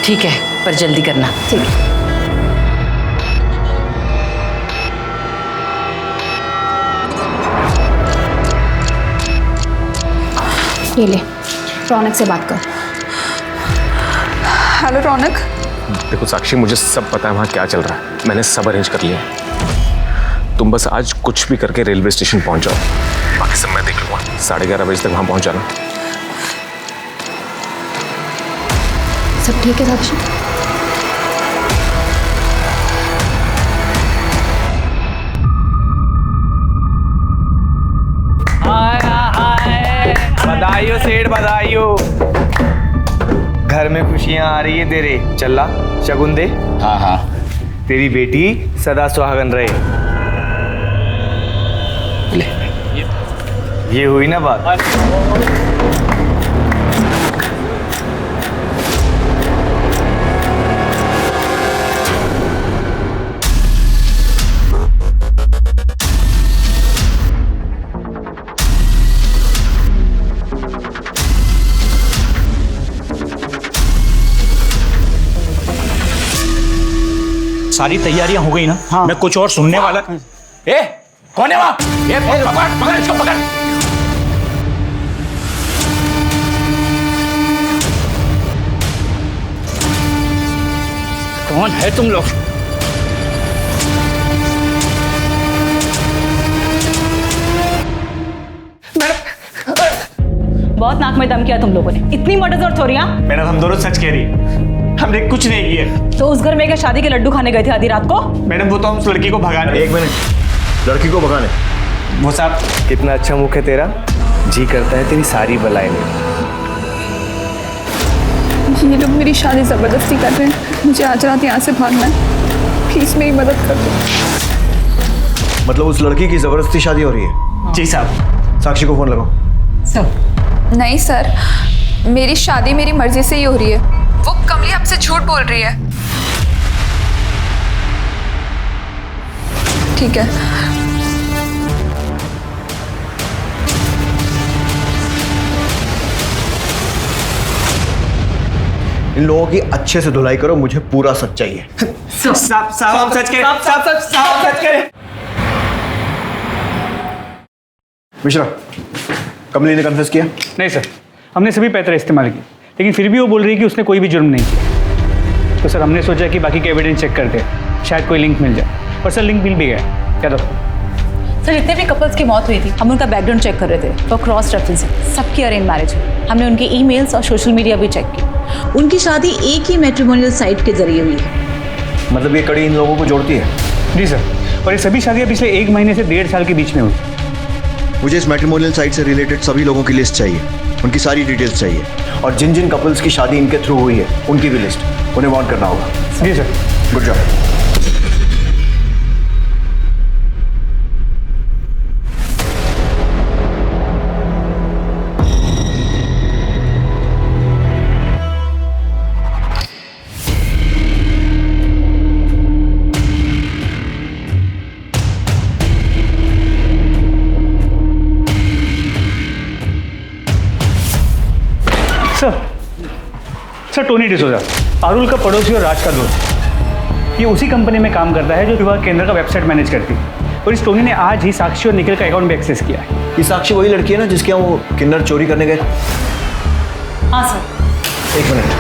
ठीक है, पर जल्दी करना। ठीक है। ये ले, रौनक से बात कर। हेलो रौनक। देखो साक्षी, मुझे सब पता है वहाँ क्या चल रहा है। मैंने सब अरेंज कर लिया है। तुम बस आज कुछ भी करके रेलवे स्टेशन पहुँच जाओ, बाकी सब मैं देख लूँगा। 11:30 बजे तक वहाँ पहुँच जाना। सब ठीक है साक्षी? बधाइयो सेठ, बधाइयो। घर में खुशियां आ रही है तेरे। चल शगुन दे। हाँ हाँ। तेरी बेटी सदा सुहागन रहे। ले। ये हुई ना बात। सारी तैयारियां हो गई ना? हाँ। मैं कुछ और सुनने वाला। ए, कौन है वहां? ये पकड़ इसको, पकड़। कौन है तुम लोग? बहुत नाक में दम किया तुम लोगों ने। इतनी मर्डर और चोरियां? मैडम, हम दोनों सच कह रही है। हमने कुछ नहीं किया। तो उस घर में क्या शादी के लड्डू खाने गए थे आधी रात को? मैडम, वो तो हम उस लड़की को भगाने। एक मिनट, लड़की को भगाने? वो साहब, कितना अच्छा मुख है तेरा। जी करता है तेरी सारी बलाएं ले। ये लोग मेरी शादी जबरदस्ती कर रहे हैं। मुझे आज रात यहाँ से भागना है। प्लीज मेरी मदद कर दो। मतलब उस लड़की की जबरदस्ती शादी हो रही है? जी साहब। साक्षी को फोन लगाओ। सर। नहीं सर, मेरी शादी मेरी मर्जी से ही हो रही है। वो कमली हमसे झूठ बोल रही है। ठीक है। इन लोगों की अच्छे से धुलाई करो, मुझे पूरा सच चाहिए। साहब हम सच करें। साहब सच करें। मिश्रा, कमली ने कन्फेस किया? नहीं सर, हमने सभी पैतरे इस्तेमाल किए, लेकिन फिर भी वो बोल रही है कि उसने कोई भी जुर्म नहीं किया। तो सर हमने सोचा कि बाकी के एविडेंस चेक करते हैं, शायद कोई लिंक मिल जाए। और सर लिंक मिल भी गया। क्या दो सर, जितने भी कपल्स की मौत हुई थी हम उनका बैकग्राउंड चेक कर रहे थे फॉर क्रॉस रेफरेंसिंग। सबकी अरेंज मैरिज है। हमने उनके ईमेल्स और सोशल मीडिया भी चेक की। उनकी शादी एक ही मैट्रिमोनियल साइट के जरिए हुई है। मतलब ये कड़ी इन लोगों को जोड़ती है? जी सर, और ये सभी शादियाँ पिछले 1 महीने से 1.5 साल के बीच में हुई। मुझे इस मैट्रिमोनियल साइट से रिलेटेड सभी लोगों की लिस्ट चाहिए, उनकी सारी डिटेल्स चाहिए, और जिन जिन कपल्स की शादी इनके थ्रू हुई है उनकी भी लिस्ट उन्हें वार्न करना होगा। जी sir. Good job. Sir Tony D'Souza, Parul का पड़ोसी और राज का दोस्त। ये उसी कंपनी में काम करता है जो विवाह केंद्र का वेबसाइट मैनेज करती है। और इस टोनी ने आज ही साक्षी और निखिल का अकाउंट भी एक्सेस किया है। ये साक्षी वही लड़की है ना जिसके यहाँ वो किन्नर चोरी करने गए? हाँ सर। 1 मिनट,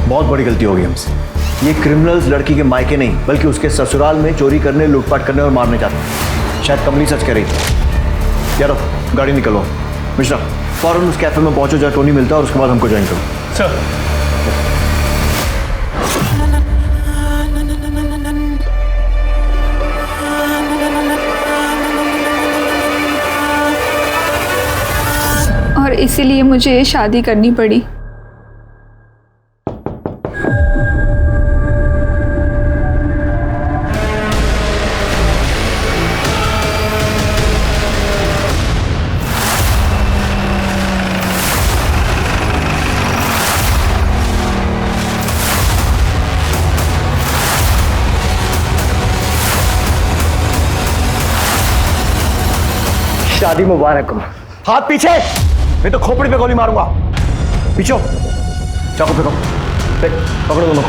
बहुत बड़ी गलती हो गई हमसे। ये क्रिमिनल्स लड़की के मायके नहीं बल्कि उसके ससुराल में चोरी करने, लूटपाट करने और मारने जाते हैं। शायद कमली सच कह रही थी। यार गाड़ी निकलो। मिश्रा, फौरन उस कैफे में पहुंचो जहाँ टोनी मिलता है और उसके बाद हमको ज्वाइन करो। सर। और इसीलिए मुझे ये शादी करनी पड़ी। शादी मुबारक हो। हाथ पीछे, मैं तो खोपड़ी पे गोली मारूंगा। पीछे हो। चाकू फेंको, फेंक, पकड़ो दोनों को।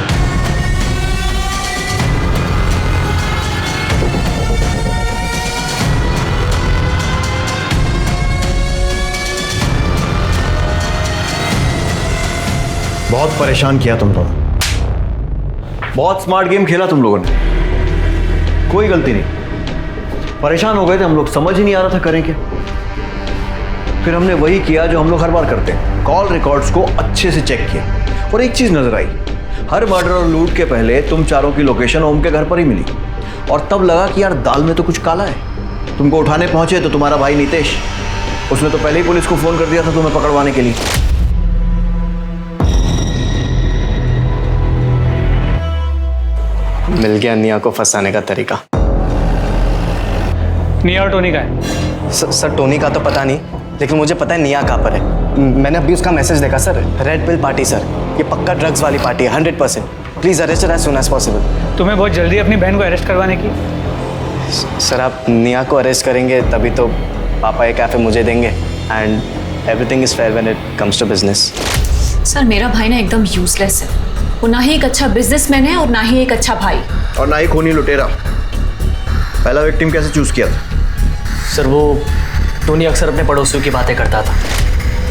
बहुत परेशान किया तुम दोनों, बहुत स्मार्ट गेम खेला तुम लोगों ने, कोई गलती नहीं। परेशान हो गए थे हम लोग, समझ ही नहीं आ रहा था करें क्या। फिर हमने वही किया जो हम लोग हर बार करते हैं, कॉल रिकॉर्ड्स को अच्छे से चेक किया और एक चीज नजर आई, हर मर्डर और लूट के पहले तुम चारों की लोकेशन ओम के घर पर ही मिली और तब लगा कि यार दाल में तो कुछ काला है। तुमको उठाने पहुंचे तो तुम्हारा भाई नितेश, उसने तो पहले ही पुलिस को फोन कर दिया था तुम्हें पकड़वाने के लिए। मिल गया निया को फंसाने का तरीका। निया और टोनी का है? सर टोनी का तो पता नहीं, लेकिन मुझे पता है निया कहाँ पर है। मैंने अभी उसका मैसेज देखा sir, red pill party sir, ये पक्का ड्रग्स वाली पार्टी है 100%। Please arrest as soon as possible. तुम्हें बहुत जल्दी अपनी बहन को अरेस्ट करवाने की? सर आप निया को अरेस्ट करेंगे तभी तो पापा ये कैफे मुझे देंगे and everything is fair when it comes to business. Sir मेरा भाई ना एकदम यूजलेस है, वो ना ही एक अच्छा बिजनेसमैन है और ना ही एक अच्छा भाई और ना ही खूनी लुटेरा। पहला विक्टिम कैसे चूज किया था? सर वो टोनी अक्सर अपने पड़ोसियों की बातें करता था,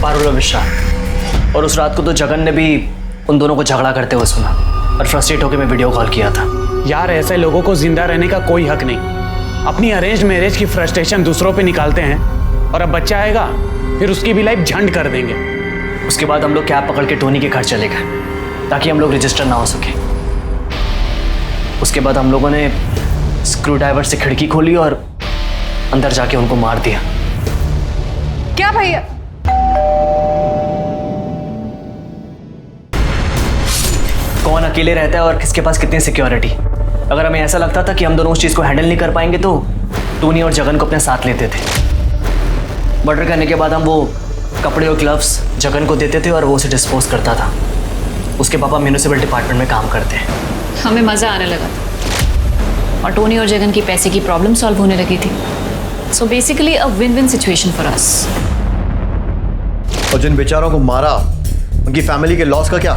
पारुल और विशाल, और उस रात को तो जगन ने भी उन दोनों को झगड़ा करते हुए सुना और फ्रस्ट्रेट होकर मैं वीडियो कॉल किया था। यार ऐसे लोगों को जिंदा रहने का कोई हक नहीं। अपनी अरेंज मैरिज की फ्रस्ट्रेशन दूसरों पे निकालते हैं और अब बच्चा आएगा फिर उसकी भी लाइफ झंड कर देंगे। उसके बाद हम लोग कैब पकड़ के टोनी के घर चले गए ताकि हम लोग रजिस्टर ना हो सके। उसके बाद हम लोगों ने स्क्रू ड्राइवर से खिड़की खोली और अंदर जाके उनको मार दिया। क्या भैया? कौन अकेले रहता है और किसके पास कितनी सिक्योरिटी। अगर हमें ऐसा लगता था कि हम दोनों उस चीज को हैंडल नहीं कर पाएंगे तो टोनी और जगन को अपने साथ लेते थे। मर्डर करने के बाद हम वो कपड़े और ग्लव्स जगन को देते थे और वो उसे डिस्पोज करता था। उसके पापा म्यूनिसिपल डिपार्टमेंट में काम करते हैं। हमें मज़ा आने लगा था और टोनी और जगन की पैसे की प्रॉब्लम सॉल्व होने लगी थी। So basically a win win situation for us. और जिन बेचारों को मारा उनकी फैमिली के लॉस का क्या,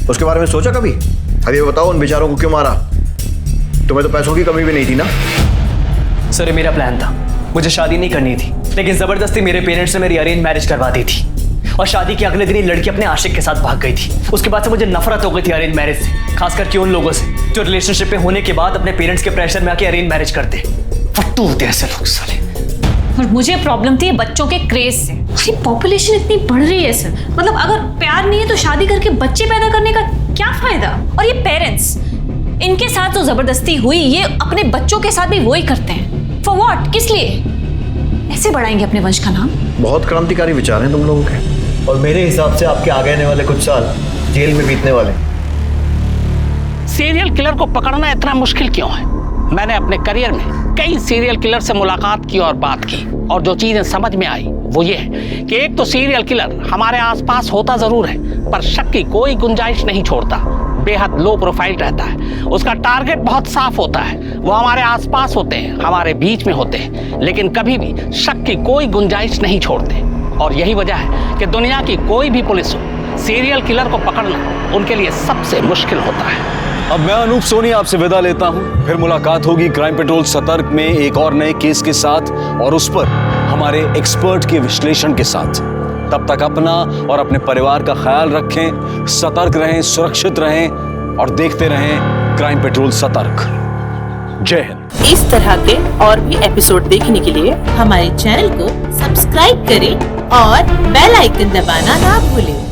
उसके बारे में सोचा कभी? अभी बताओ उन बेचारों को क्यों मारा? तुम्हें तो पैसों की कमी भी नहीं थी ना? सर ये मेरा प्लान था, मुझे शादी नहीं करनी थी, लेकिन जबरदस्ती मेरे पेरेंट्स ने मेरी अरेंज मैरिज करवा दी थी और शादी के अगले दिन ही लड़की अपने आशिक के साथ भाग गई थी। उसके बाद से मुझे नफरत हो गई थी अरेंज मैरिज से, खास करके उन लोगों से जो रिलेशनशिप में होने के बाद अपने पेरेंट्स के प्रेशर में आके अरेंज मैरिज करते। फट्टू होते ऐसे लोग साले। और मुझे प्रॉब्लम थी बच्चों के क्रेज से। अरे पॉपुलेशन इतनी बढ़ रही है सर, मतलब अगर प्यार नहीं है तो शादी करके बच्चे पैदा करने का क्या फायदा। और ये पेरेंट्स, इनके साथ जो जबरदस्ती हुई ये अपने बच्चों के साथ भी वही करते हैं। For what? किस लिए? ऐसे बढ़ाएंगे अपने वंश का नाम? बहुत क्रांतिकारी विचार हैं तुम लोगों के, और मेरे हिसाब से आपके आगे आने वाले कुछ साल जेल में बीतने वाले। सीरियल किलर को पकड़ना इतना मुश्किल क्यों है? मैंने अपने करियर में कई सीरियल किलर से मुलाकात की और बात की, और जो चीजें समझ में आई वो ये है कि एक तो सीरियल किलर हमारे आसपास होता जरूर है पर शक की कोई गुंजाइश नहीं छोड़ता, बेहद लो प्रोफाइल रहता है, उसका टारगेट बहुत साफ होता है, वो हमारे आसपास होते हैं, हमारे बीच में होते हैं, लेकिन कभी भी शक की कोई गुंजाइश नहीं छोड़ते। और यही वजह है कि दुनिया की कोई भी पुलिस हो, सीरियल किलर को पकड़ना उनके लिए सबसे मुश्किल होता है। अब मैं अनूप सोनी आपसे विदा लेता हूं, फिर मुलाकात होगी क्राइम पेट्रोल सतर्क में एक और नए केस के साथ और उस पर हमारे एक्सपर्ट के विश्लेषण के साथ। तब तक अपना और अपने परिवार का ख्याल रखें, सतर्क रहें, सुरक्षित रहें और देखते रहें क्राइम पेट्रोल सतर्क। जय हिंद। इस तरह के और भी एपिसोड देखने के लिए हमारे चैनल को सब्सक्राइब करें और बेल आइकन दबाना ना भूलें।